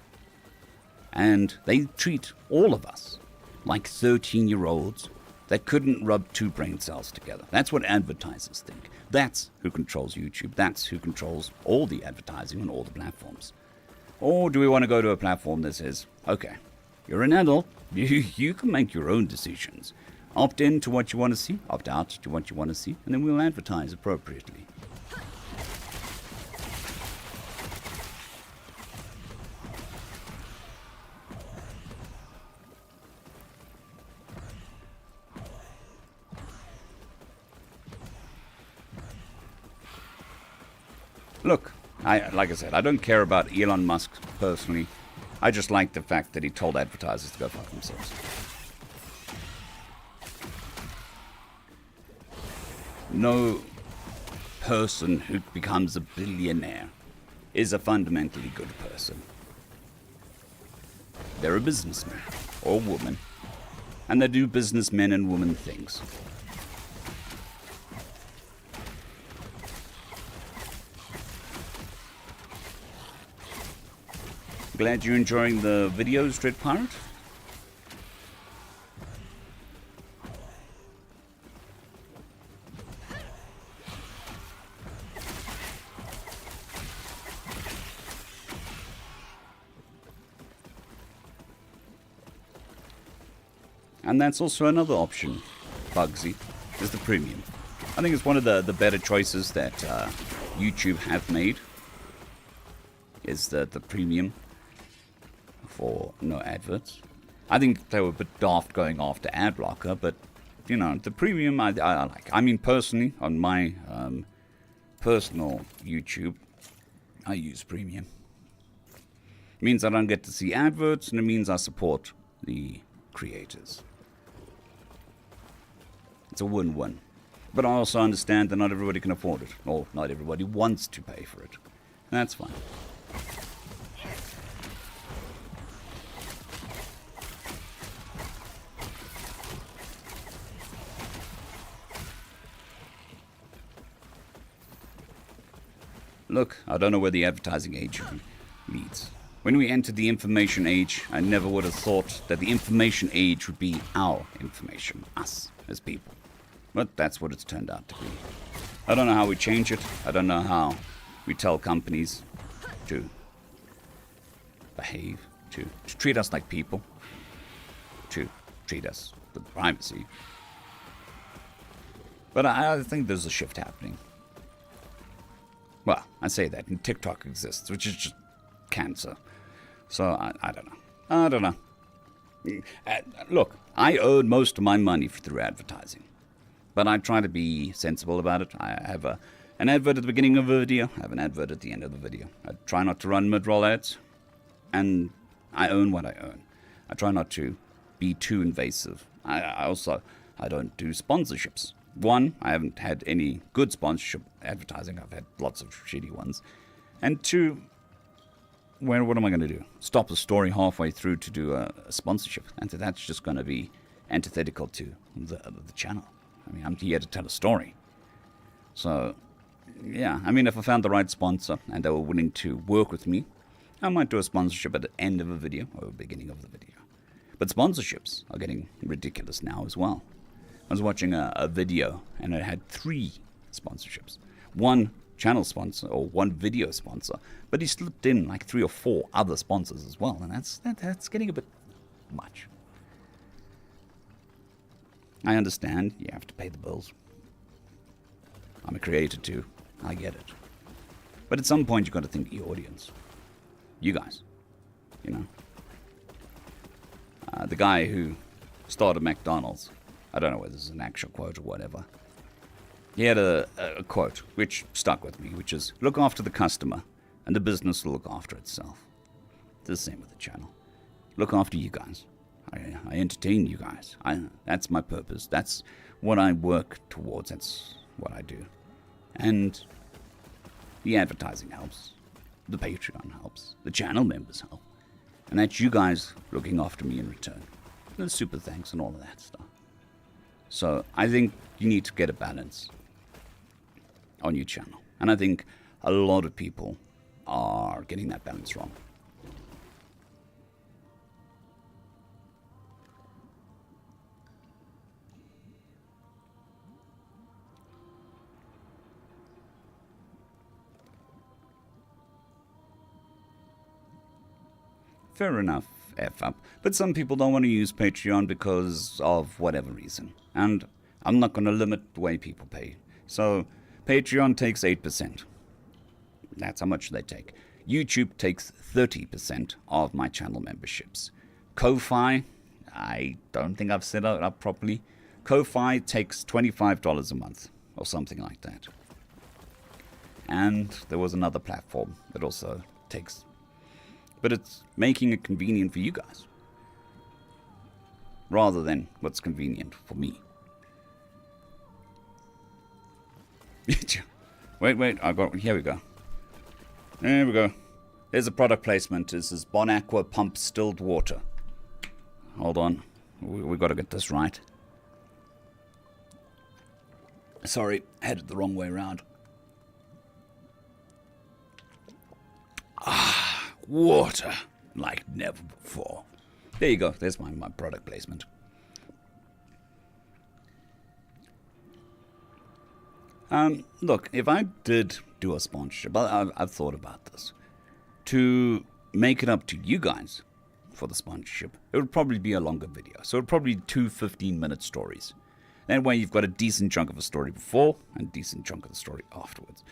Speaker 1: And they treat all of us like 13-year-olds that couldn't rub two brain cells together. That's what advertisers think. That's who controls YouTube. That's who controls all the advertising on all the platforms. Or do we want to go to a platform that says, okay, you're an adult, you can make your own decisions. Opt in to what you want to see, opt out to what you want to see, and then we'll advertise appropriately. Look, like I said, I don't care about Elon Musk personally. I just like the fact that he told advertisers to go fuck themselves. No person who becomes a billionaire is a fundamentally good person. They're a businessman or woman, and they do businessmen and women things. Glad you're enjoying the videos, Dread Pirate. And that's also another option, Bugsy, is the premium. I think it's one of the better choices that YouTube have made, is the premium for no adverts. I think they were a bit daft going after ad blocker, but you know, the premium I like. I mean, personally, on my personal YouTube, I use premium. It means I don't get to see adverts, and it means I support the creators. It's a win-win. But I also understand that not everybody can afford it, or not everybody wants to pay for it. And that's fine. Look, I don't know where the advertising age leads. When we entered the information age, I never would have thought that the information age would be our information, us as people. But that's what it's turned out to be. I don't know how we change it. I don't know how we tell companies to behave, to treat us like people, to treat us with privacy. But I think there's a shift happening. Well, I say that, and TikTok exists, which is just cancer. So, I don't know. I don't know. Look, I earn most of my money through advertising. But I try to be sensible about it. I have an advert at the beginning of a video. I have an advert at the end of the video. I try not to run mid-roll ads. And I own what I own. I try not to be too invasive. I don't do sponsorships. One, I haven't had any good sponsorship advertising. I've had lots of shitty ones. And two, what am I going to do? Stop the story halfway through to do a sponsorship? And that's just going to be antithetical to the channel. I mean, I'm here to tell a story. So, yeah, I mean, if I found the right sponsor and they were willing to work with me, I might do a sponsorship at the end of a video or the beginning of the video. But sponsorships are getting ridiculous now as well. I was watching a video and it had 3 sponsorships. One channel sponsor or one video sponsor, but he slipped in like 3 or 4 other sponsors as well, and that's getting a bit much. I understand you have to pay the bills. I'm a creator too. I get it. But at some point you've got to think of your audience. You guys. You know. The guy who started McDonald's, I don't know whether this is an actual quote or whatever, he had a quote which stuck with me, which is, look after the customer and the business will look after itself. It's the same with the channel. Look after you guys. I entertain you guys. That's my purpose. That's what I work towards. That's what I do. And the advertising helps. The Patreon helps. The channel members help. And that's you guys looking after me in return. The super thanks and all of that stuff. So I think you need to get a balance on your channel. And I think a lot of people are getting that balance wrong. Fair enough, F up. But some people don't want to use Patreon because of whatever reason. And I'm not going to limit the way people pay. So Patreon takes 8%. That's how much they take. YouTube takes 30% of my channel memberships. Ko-Fi, I don't think I've set it up properly. Ko-Fi takes $25 a month or something like that. And there was another platform that also takes, but it's making it convenient for you guys rather than what's convenient for me. Wait, here we go. There we go. There's a product placement. This is Bon Aqua Pump Stilled Water. Hold on. We got to get this right. Sorry, had it the wrong way around. Water like never before. There you go. There's my product placement. Look, if I did do a sponsorship, I've thought about this. To make it up to you guys for the sponsorship, it would probably be a longer video. So it would probably be 2 15-minute stories. That way you've got a decent chunk of a story before and a decent chunk of the story afterwards.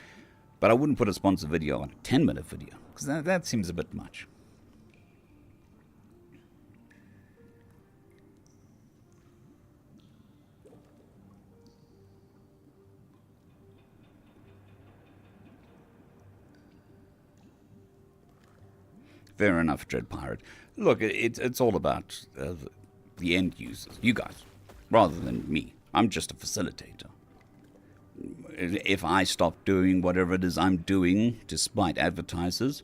Speaker 1: But I wouldn't put a sponsor video on a 10-minute video, because that seems a bit much. Fair enough, Dread Pirate. Look, it's all about the end users, you guys, rather than me. I'm just a facilitator. If I stop doing whatever it is I'm doing, despite advertisers,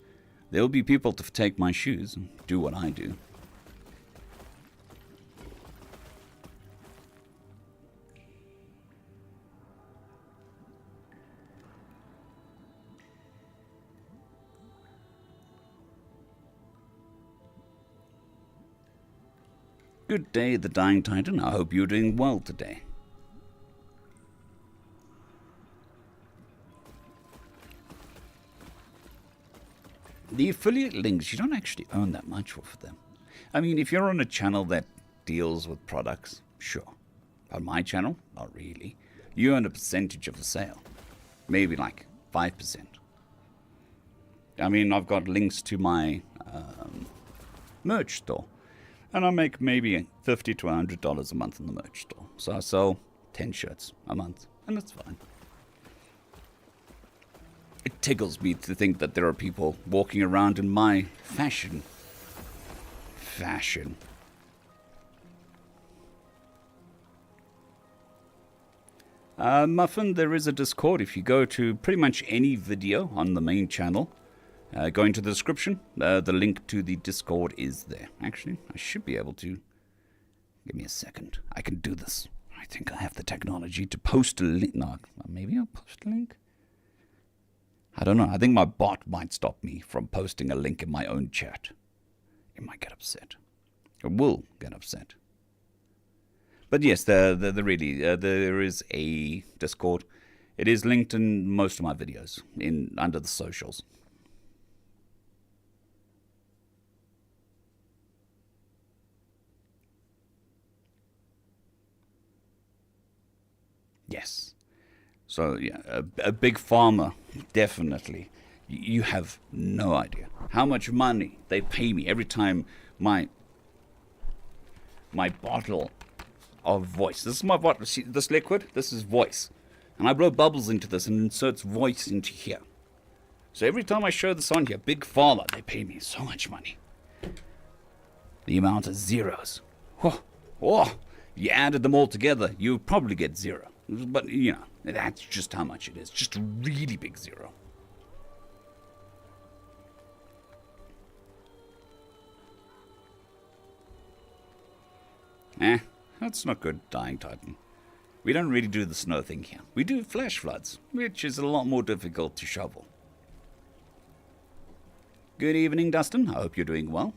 Speaker 1: there'll be people to take my shoes and do what I do. Good day, the Dying Titan. I hope you're doing well today. The affiliate links, you don't actually earn that much for them. I mean, if you're on a channel that deals with products, sure. On my channel, not really. You earn a percentage of the sale. Maybe like 5%. I mean, I've got links to my merch store. And I make maybe $50 to $100 a month in the merch store. So I sell 10 shirts a month. And that's fine. It tickles me to think that there are people walking around in my fashion. Muffin, there is a Discord. If you go to pretty much any video on the main channel, go into the description. The link to the Discord is there. Actually, I should be able to. Give me a second. I can do this. I think I have the technology to post a link. No, maybe I'll post a link. I don't know. I think my bot might stop me from posting a link in my own chat. It might get upset. or will get upset. But yes, there is a Discord. It is linked in most of my videos under the socials. Yes. So yeah, a big farmer, definitely. You have no idea how much money they pay me every time my bottle of voice. This is my bottle. See this liquid? This is voice. And I blow bubbles into this and inserts voice into here. So every time I show this on here, big farmer, they pay me so much money. The amount is zeros. Oh, you added them all together, you probably get zero. But, you know, that's just how much it is. Just a really big zero. That's not good, Dying Titan. We don't really do the snow thing here. We do flash floods, which is a lot more difficult to shovel. Good evening, Dustin. I hope you're doing well.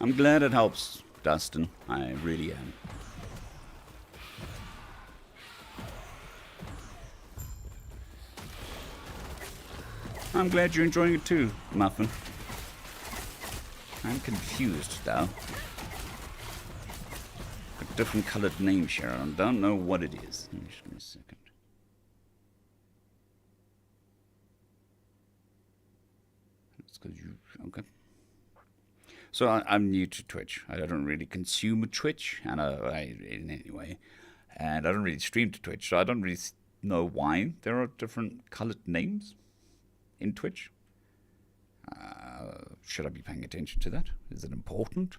Speaker 1: I'm glad it helps, Dustin. I really am. I'm glad you're enjoying it too, Muffin. I'm confused, though. A different colored name, Sharon. Don't know what it is. Just give me a second. It's because you... Okay. So I'm new to Twitch. I don't really consume Twitch, and in any way, and I don't really stream to Twitch, so I don't really know why there are different colored names in Twitch. Should I be paying attention to that? Is it important?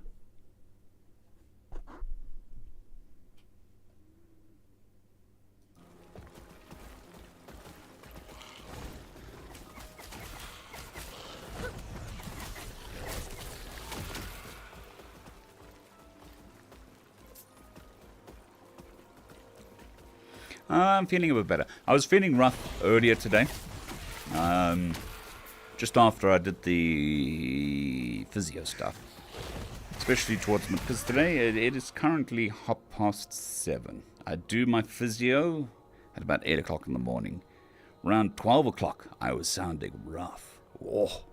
Speaker 1: I'm feeling a bit better. I was feeling rough earlier today. Just after I did the physio stuff. Especially towards... Because today it is currently 7:30. I do my physio at about 8 o'clock in the morning. Around 12 o'clock, I was sounding rough. Oh.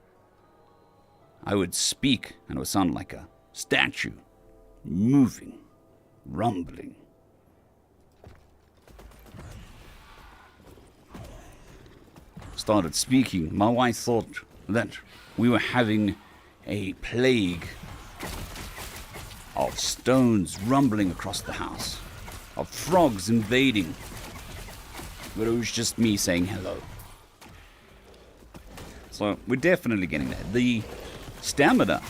Speaker 1: I would speak and it would sound like a statue. Moving. Rumbling. Started speaking. My wife thought that we were having a plague of stones rumbling across the house, of frogs invading, but it was just me saying hello. So we're definitely getting there. The stamina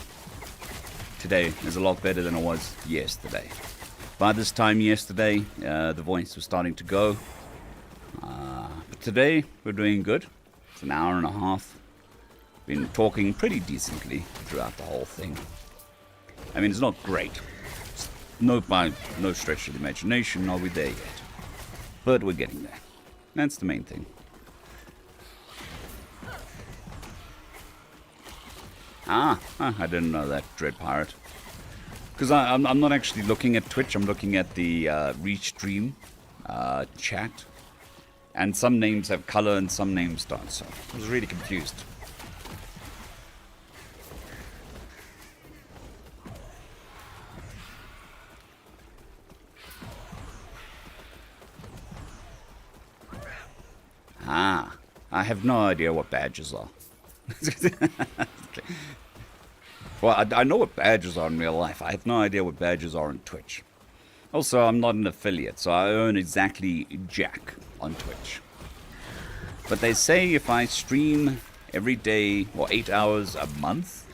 Speaker 1: today is a lot better than it was yesterday. By this time yesterday, the voice was starting to go, but today we're doing good. It's an hour and a half. Been talking pretty decently throughout the whole thing. I mean, it's not great. It's by no stretch of the imagination are we there yet. But we're getting there. That's the main thing. I didn't know that, Dread Pirate. Because I'm not actually looking at Twitch. I'm looking at the Restream chat. And some names have color and some names don't, so I was really confused. I have no idea what badges are. Well, I know what badges are in real life. I have no idea what badges are on Twitch. Also, I'm not an affiliate, so I earn exactly jack on Twitch. But they say if I stream every day, or 8 hours a month,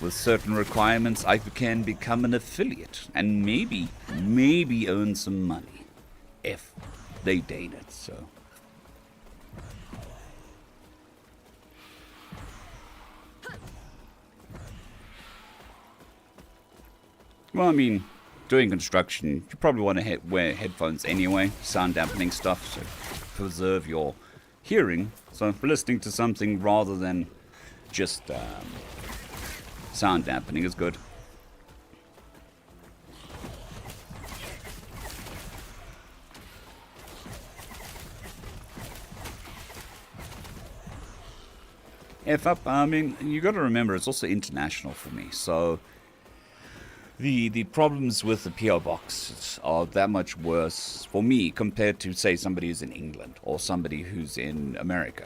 Speaker 1: with certain requirements, I can become an affiliate and maybe earn some money. If they date it, so. Well, I mean, doing construction, you probably want to wear headphones anyway, sound dampening stuff, so preserve your hearing. So listening to something rather than just sound dampening is good. F up, I mean, you got to remember it's also international for me, so the problems with the PO box are that much worse for me compared to, say, somebody who's in England or somebody who's in America.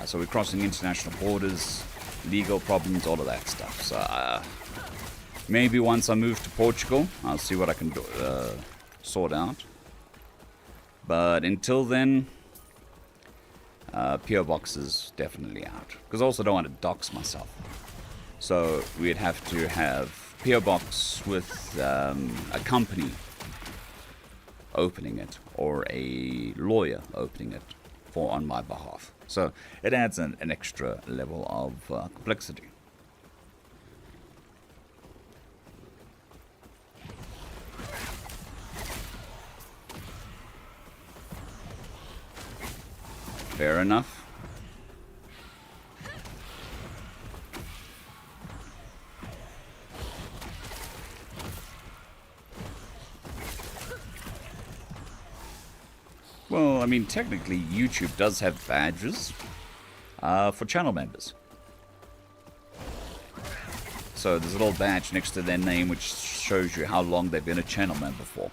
Speaker 1: So we're crossing international borders, legal problems, all of that stuff. So maybe once I move to Portugal, I'll see what I can do, sort out. But until then, PO box is definitely out. Because I also don't want to dox myself. So we'd have to have PO box with a company opening it or a lawyer opening it on my behalf. So it adds an extra level of complexity. Fair enough. Well, I mean, technically, YouTube does have badges for channel members. So there's a little badge next to their name which shows you how long they've been a channel member for.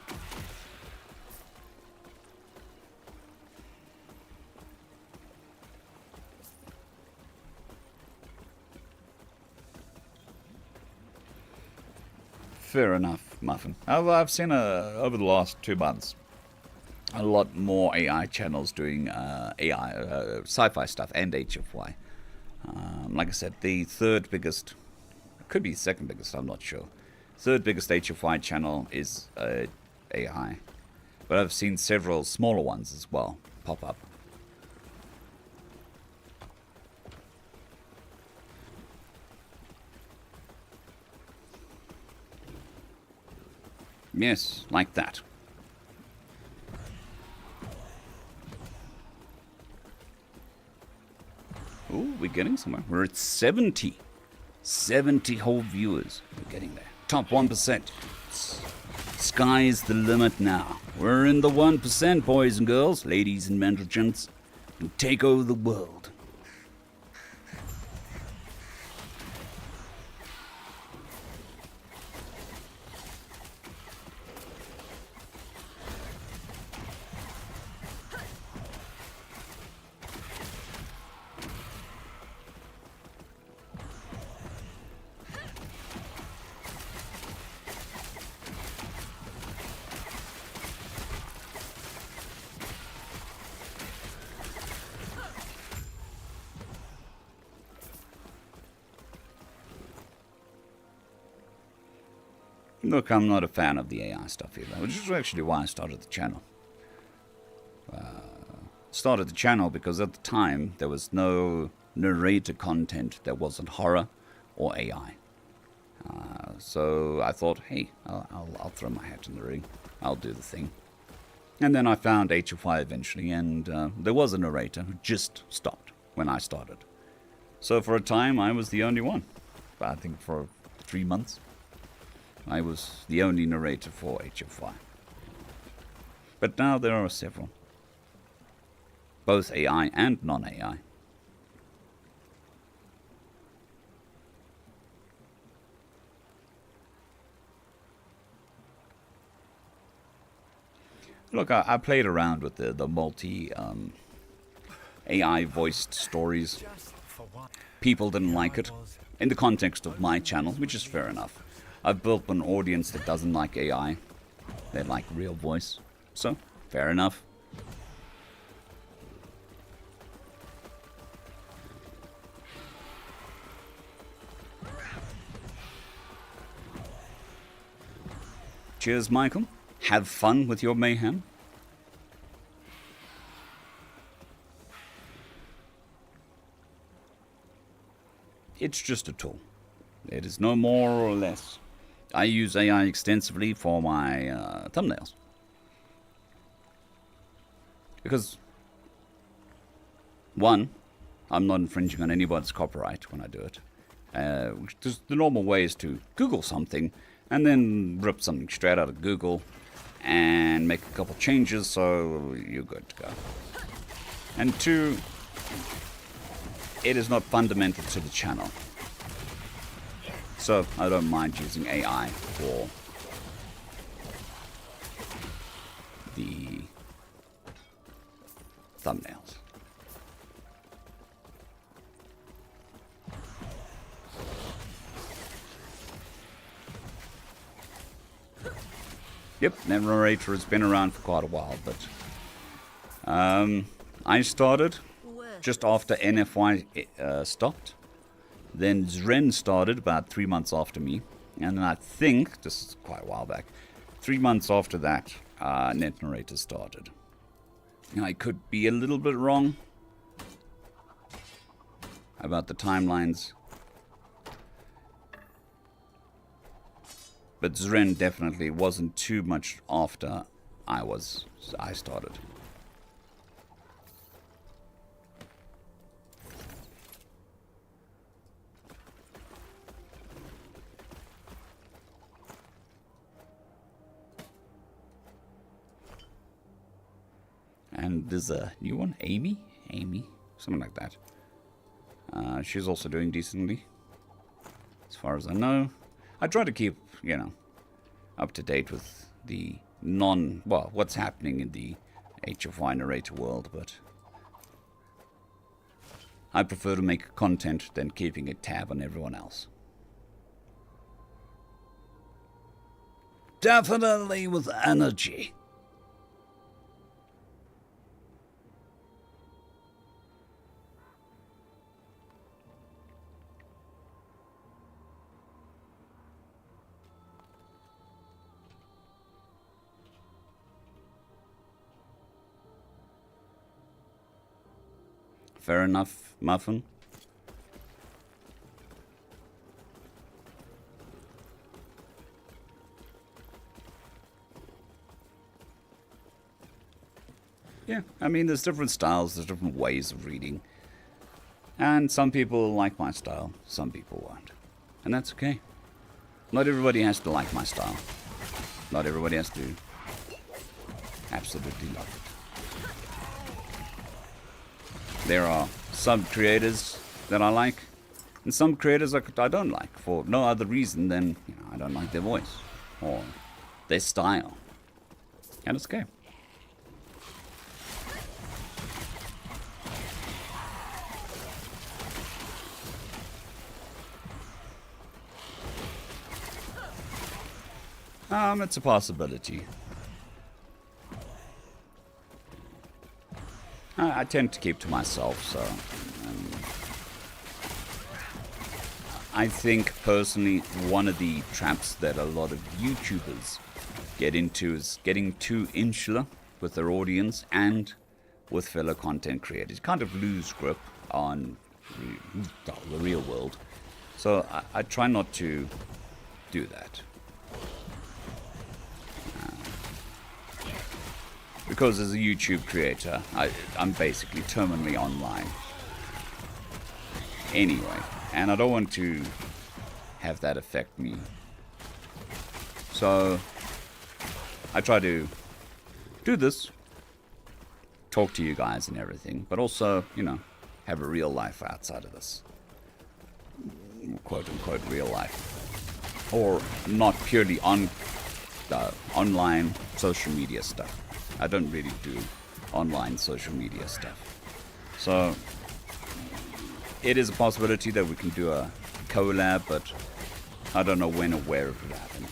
Speaker 1: Fair enough, Muffin. I've seen over the last 2 months a lot more AI channels doing AI, sci-fi stuff and HFY. Like I said, the third biggest, could be second biggest, I'm not sure. Third biggest HFY channel is AI. But I've seen several smaller ones as well pop up. Yes, like that. Ooh, we're getting somewhere. We're at 70. 70 whole viewers. We're getting there. Top 1%. Sky's the limit now. We're in the 1%, boys and girls, ladies and gentlemen. And take over the world. Look, I'm not a fan of the AI stuff either, which is actually why I started the channel. Started the channel because at the time there was no narrator content that wasn't horror or AI. So I thought, hey, I'll throw my hat in the ring. I'll do the thing. And then I found HFY eventually, and there was a narrator who just stopped when I started. So for a time, I was the only one. I think for 3 months. I was the only narrator for HFY. But now there are several. Both AI and non-AI. Look, I played around with the multi AI voiced stories. People didn't like it in the context of my channel, which is fair enough. I've built an audience that doesn't like AI. They like real voice. So, fair enough. Cheers, Michael. Have fun with your mayhem. It's just a tool. It is no more or less. I use AI extensively for my thumbnails. Because, one, I'm not infringing on anybody's copyright when I do it. Just the normal way is to Google something and then rip something straight out of Google and make a couple changes so you're good to go. And two, it is not fundamental to the channel. So I don't mind using AI for the thumbnails. Yep, narrator has been around for quite a while, but I started just after NFY stopped. Then Zren started about 3 months after me, and then I think, this is quite a while back, 3 months after that, Net Narrator started. And I could be a little bit wrong about the timelines, but Zren definitely wasn't too much after I started. And there's a new one, Amy, something like that. She's also doing decently, as far as I know. I try to keep, up to date with the what's happening in the HFY narrator world, but I prefer to make content than keeping a tab on everyone else. Definitely with energy. Fair enough, Muffin. Yeah, I mean, there's different styles, there's different ways of reading. And some people like my style, some people won't. And that's okay. Not everybody has to like my style. Not everybody has to absolutely love it. There are some creators that I like, and some creators I don't like for no other reason than I don't like their voice or their style, and it's okay. It's a possibility. I tend to keep to myself, so I think personally one of the traps that a lot of YouTubers get into is getting too insular with their audience and with fellow content creators. Kind of lose grip on the real world. So I try not to do that. Because as a YouTube creator, I'm basically terminally online. Anyway, and I don't want to have that affect me. So I try to do this, talk to you guys and everything, but also, have a real life outside of this. Quote unquote real life. Or not purely online social media stuff. I don't really do online social media stuff. So it is a possibility that we can do a collab, but I don't know when or where it would happen.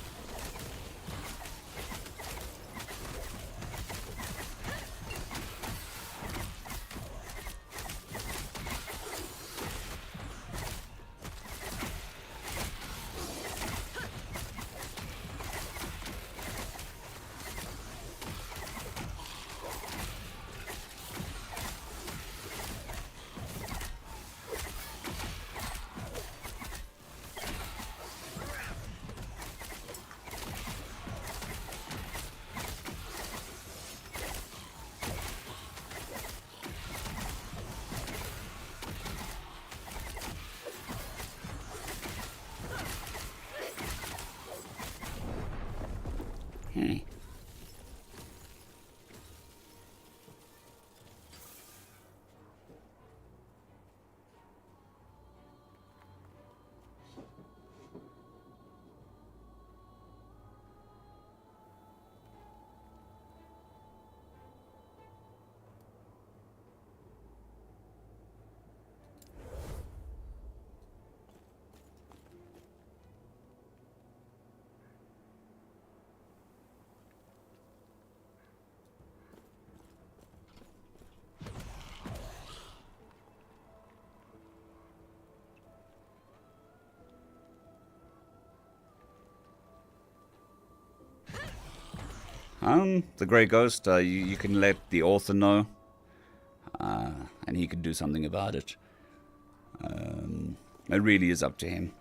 Speaker 1: The Grey Ghost, you can let the author know, and he can do something about it. It really is up to him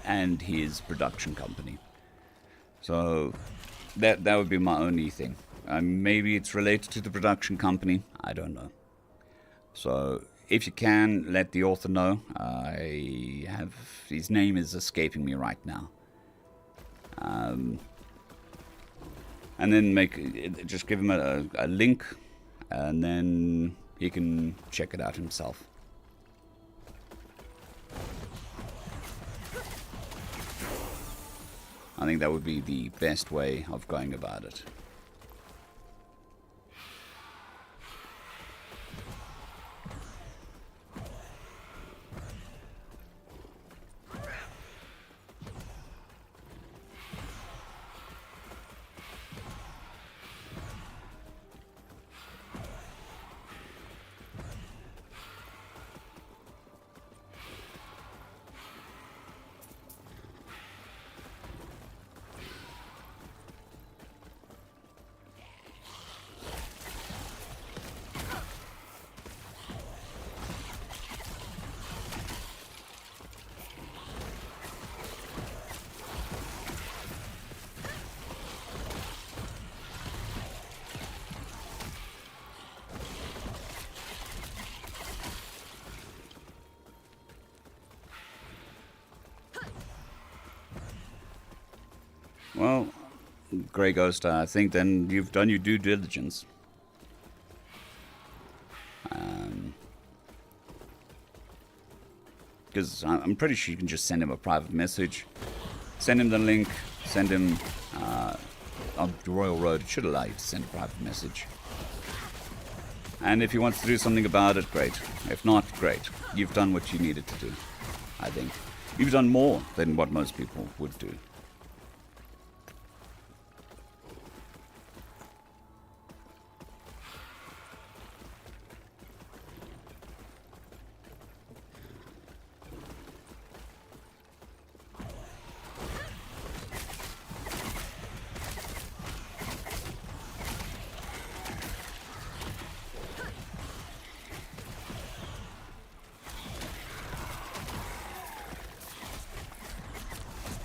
Speaker 1: and his production company. So that would be my only thing. Maybe it's related to the production company. I don't know. So if you can, let the author know. His name is escaping me right now. And then just give him a link, and then he can check it out himself. I think that would be the best way of going about it. Well, Grey Ghost, I think then you've done your due diligence. Because I'm pretty sure you can just send him a private message, send him the link, send him on the Royal Road. It should allow you to send a private message. And if he wants to do something about it, great. If not, great. You've done what you needed to do, I think. You've done more than what most people would do.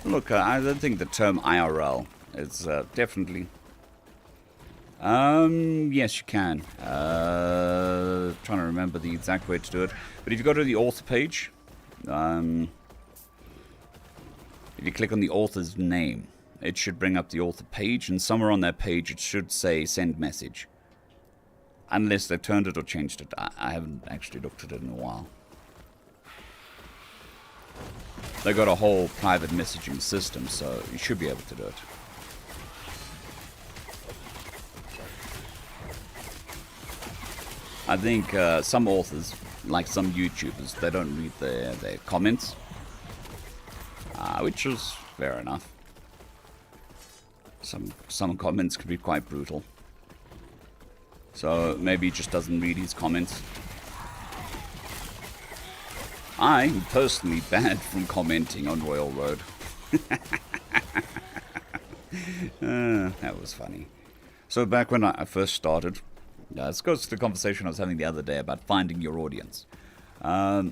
Speaker 1: Look, I don't think the term IRL is definitely... yes, you can. Trying to remember the exact way to do it. But if you go to the author page, if you click on the author's name, it should bring up the author page, and somewhere on that page it should say send message. Unless they've turned it or changed it. I haven't actually looked at it in a while. They've got a whole private messaging system, so you should be able to do it. I think some authors, like some YouTubers, they don't read their comments, which is fair enough. Some comments can be quite brutal. So maybe he just doesn't read his comments. I'm personally banned from commenting on Royal Road. That was funny. So back when I first started, this goes to the conversation I was having the other day about finding your audience. I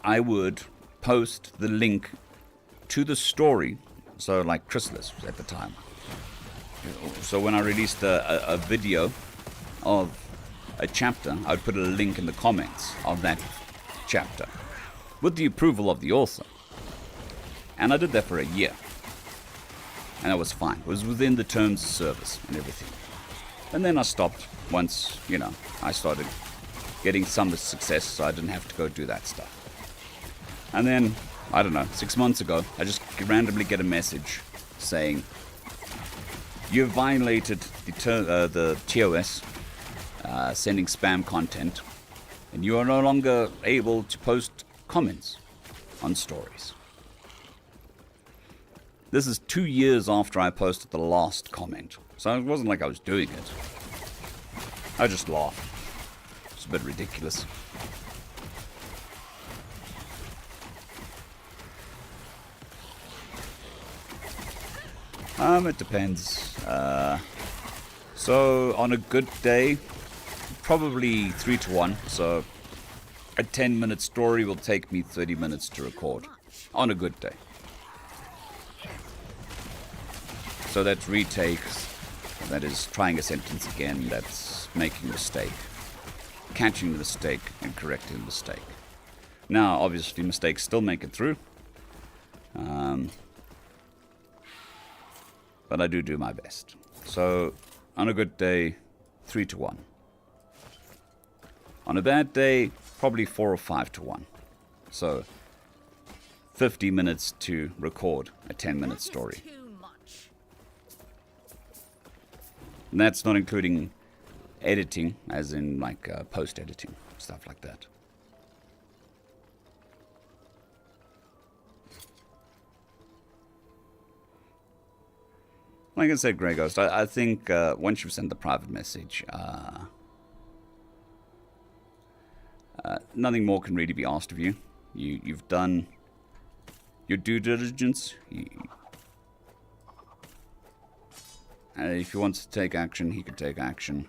Speaker 1: would post the link to the story, so like Chrysalis at the time. So when I released a video of a chapter, I would put a link in the comments of that chapter with the approval of the author. And I did that for a year. And that was fine. It was within the terms of service and everything. And then I stopped once, I started getting some success, so I didn't have to go do that stuff. And then, I don't know, 6 months ago, I just randomly get a message saying, "You've violated the TOS, sending spam content, and you are no longer able to post comments on stories." This is 2 years after I posted the last comment, so it wasn't like I was doing it. I just laughed. It's a bit ridiculous. It depends. So on a good day, probably 3 to 1. So a 10-minute story will take me 30 minutes to record. On a good day. So that's retakes. That is trying a sentence again. That's making a mistake. Catching the mistake and correcting the mistake. Now, obviously, mistakes still make it through. But I do my best. So, on a good day, 3 to 1. On a bad day, probably 4 or 5 to 1. So, 50 minutes to record a 10-minute story. And that's not including editing, as in like post-editing, stuff like that. Like I said, Grey Ghost, I think once you've sent the private message, nothing more can really be asked of you. You've done your due diligence. If he wants to take action, he can take action.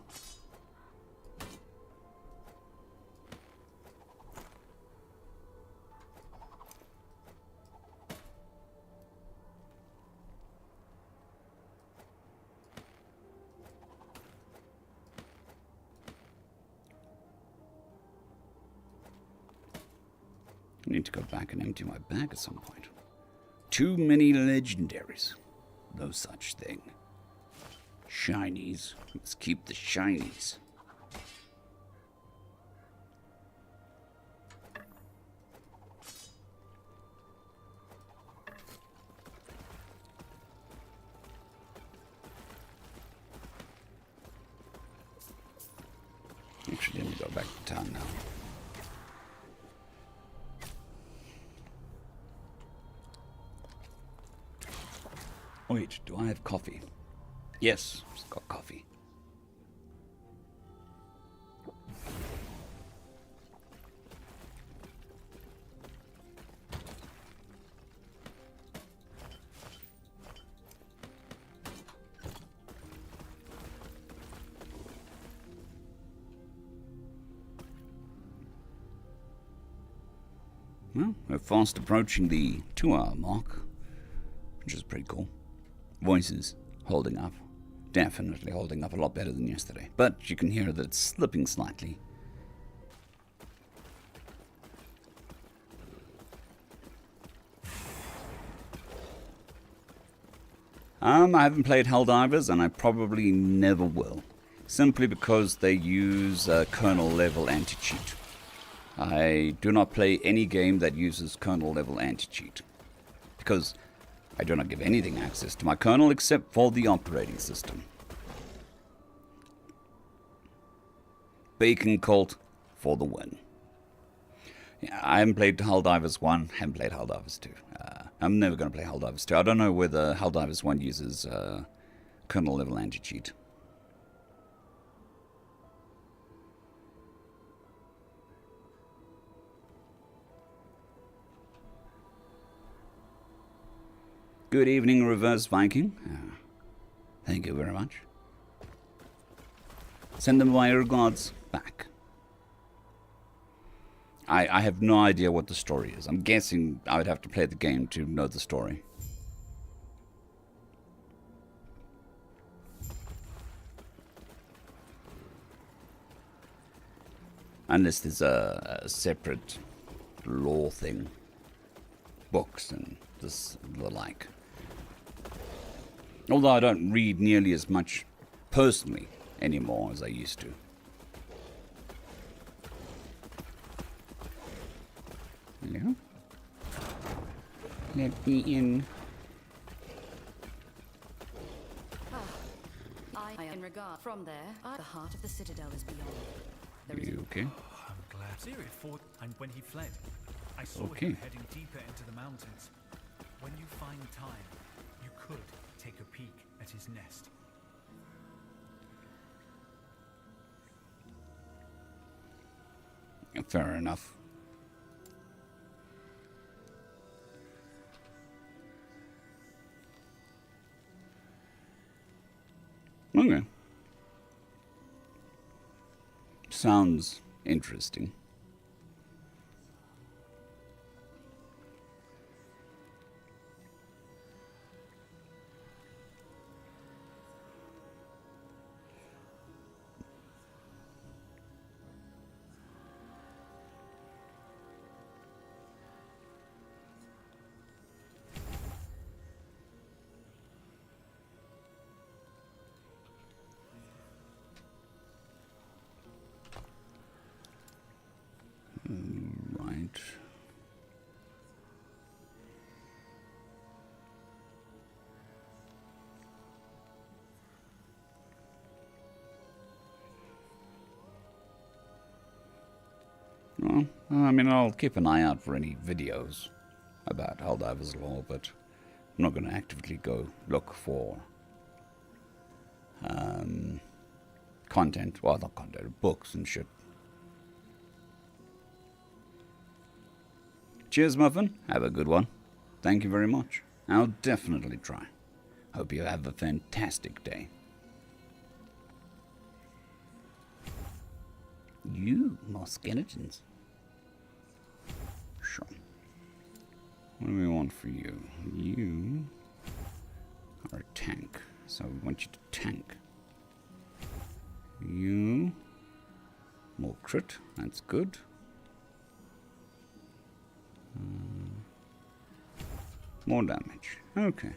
Speaker 1: I need to go back and empty my bag at some point. Too many legendaries. No such thing. Shinies. Let's keep the shinies. Actually, let me go back to town now. Wait, do I have coffee? Yes, I've got coffee. Well, we're fast approaching the 2-hour mark, which is pretty cool. Voices holding up. Definitely holding up a lot better than yesterday. But you can hear that it's slipping slightly. I haven't played Helldivers, and I probably never will. Simply because they use kernel level anti-cheat. I do not play any game that uses kernel level anti-cheat. Because I do not give anything access to my kernel except for the operating system. Bacon Cult for the win. Yeah, I haven't played Helldivers 1, haven't played Helldivers 2. I'm never going to play Helldivers 2. I don't know whether Helldivers 1 uses kernel level anti-cheat. Good evening, Reverse Viking. Thank you very much. Send them my regards back. I have no idea what the story is. I'm guessing I would have to play the game to know the story. Unless there's a separate lore thing. Books and this the like. Although I don't read nearly as much personally anymore as I used to. Hello? Let me in.
Speaker 3: I in regard from there. The heart of the citadel is beyond. There is
Speaker 1: You okay?
Speaker 2: I'm glad. Siri fought, and when he fled, I saw
Speaker 1: Okay.
Speaker 2: him heading deeper into the mountains. When you find time, you could take a peek at his nest.
Speaker 1: Fair enough. Okay. Sounds interesting. Right. Well, I mean, I'll keep an eye out for any videos about Helldiver's Law, but I'm not going to actively go look for content, well, not content, books and shit. Cheers, Muffin. Have a good one. Thank you very much. I'll definitely try. Hope you have a fantastic day. You, more skeletons. Sure. What do we want for you? You are a tank, so we want you to tank. You, more crit, that's good. More damage. Okay.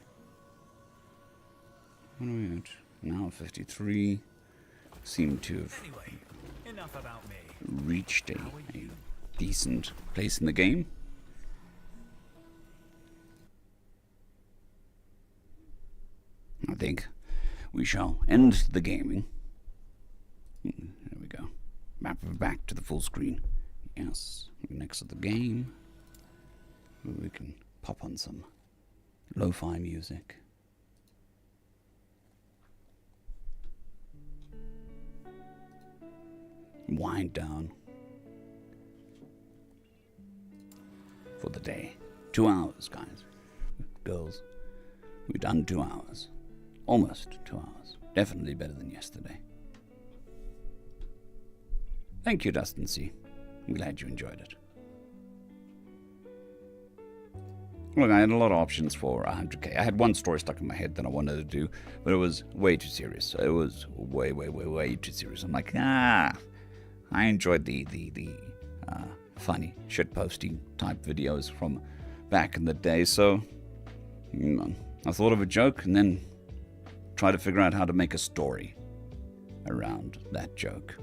Speaker 1: What are we at? Now 53. Seem to have
Speaker 2: Anyway, enough about me.
Speaker 1: reached a decent place in the game. I think we shall end the gaming. There we go. Back to the full screen. Yes. Next to the game. We can pop on some lo-fi music. Wind down for the day. 2 hours, guys. Girls, we've done 2 hours. Almost 2 hours. Definitely better than yesterday. Thank you, Dustin C. I'm glad you enjoyed it. Look, I had a lot of options for 100k. I had one story stuck in my head that I wanted to do, but it was way too serious. It was way too serious. I'm like, I enjoyed the funny shitposting type videos from back in the day, so I thought of a joke and then tried to figure out how to make a story around that joke.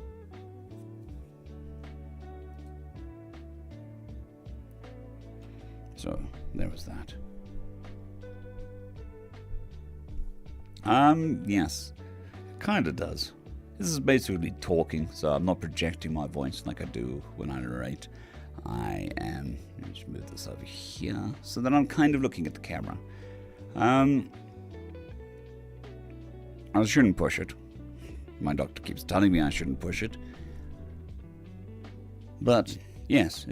Speaker 1: So there was that. Yes, kinda does. This is basically talking, so I'm not projecting my voice like I do when I narrate. I am, let's move this over here, so that I'm kind of looking at the camera. I shouldn't push it. My doctor keeps telling me I shouldn't push it. But, yes,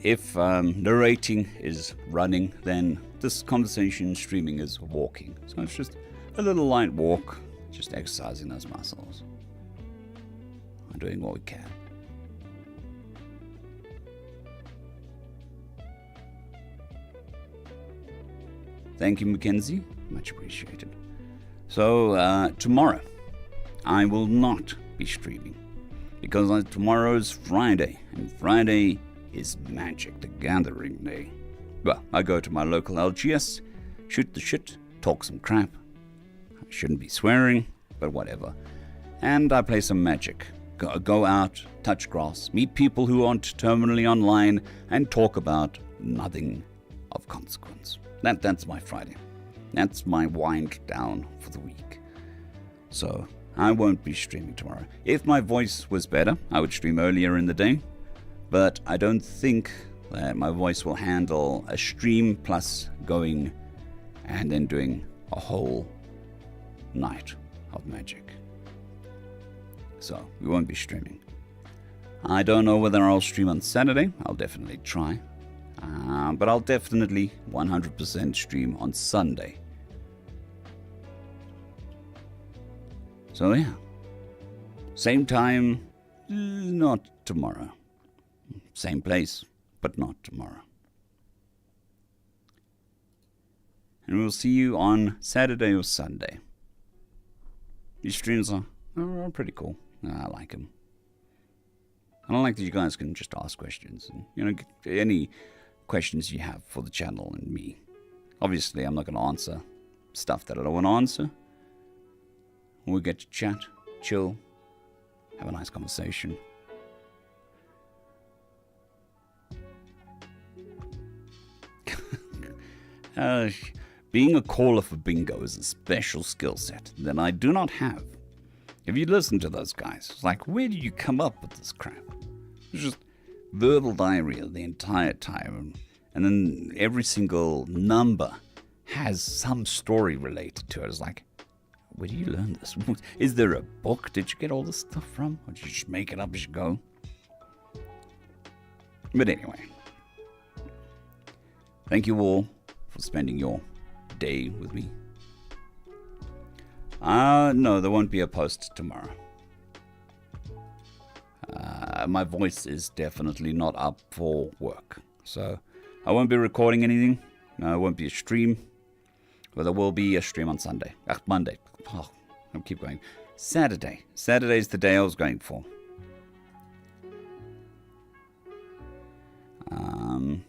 Speaker 1: if narrating is running, then this conversation streaming is walking. So it's just a little light walk, just exercising those muscles. I'm doing what we can. Thank you, Mackenzie. Much appreciated. So, tomorrow, I will not be streaming. Because tomorrow's Friday, and Friday is Magic the Gathering Day. Well, I go to my local LGS, shoot the shit, talk some crap. I shouldn't be swearing, but whatever. And I play some Magic. Go out, touch grass, meet people who aren't terminally online, and talk about nothing of consequence. That's my Friday. That's my wind down for the week. So I won't be streaming tomorrow. If my voice was better, I would stream earlier in the day, but I don't think that my voice will handle a stream plus going and then doing a whole night of Magic. So we won't be streaming. I don't know whether I'll stream on Saturday. I'll definitely try. But I'll definitely 100% stream on Sunday. So yeah. Same time, not tomorrow. Same place, but not tomorrow. And we'll see you on Saturday or Sunday. These streams are pretty cool. I like them. I don't like that you guys can just ask questions. And, any questions you have for the channel and me. Obviously, I'm not going to answer stuff that I don't want to answer. We'll get to chat, chill, have a nice conversation. Being a caller for bingo is a special skill set that I do not have. If you listen to those guys, it's like, where do you come up with this crap? It's just verbal diarrhea the entire time. And then every single number has some story related to it. It's like, where do you learn this? Is there a book? Did you get all this stuff from? Or did you just make it up as you go? But anyway, thank you all for spending your day with me. No, there won't be a post tomorrow. My voice is definitely not up for work. So I won't be recording anything. No, it won't be a stream. But there will be a stream on Sunday. Monday. Oh, I'll keep going. Saturday. Saturday's the day I was going for.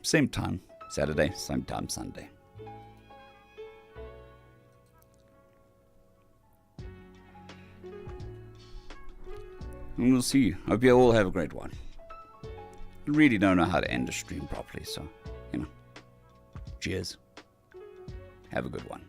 Speaker 1: Same time Saturday, same time Sunday. And we'll see you. Hope you all have a great one. I really don't know how to end a stream properly, so, cheers. Have a good one.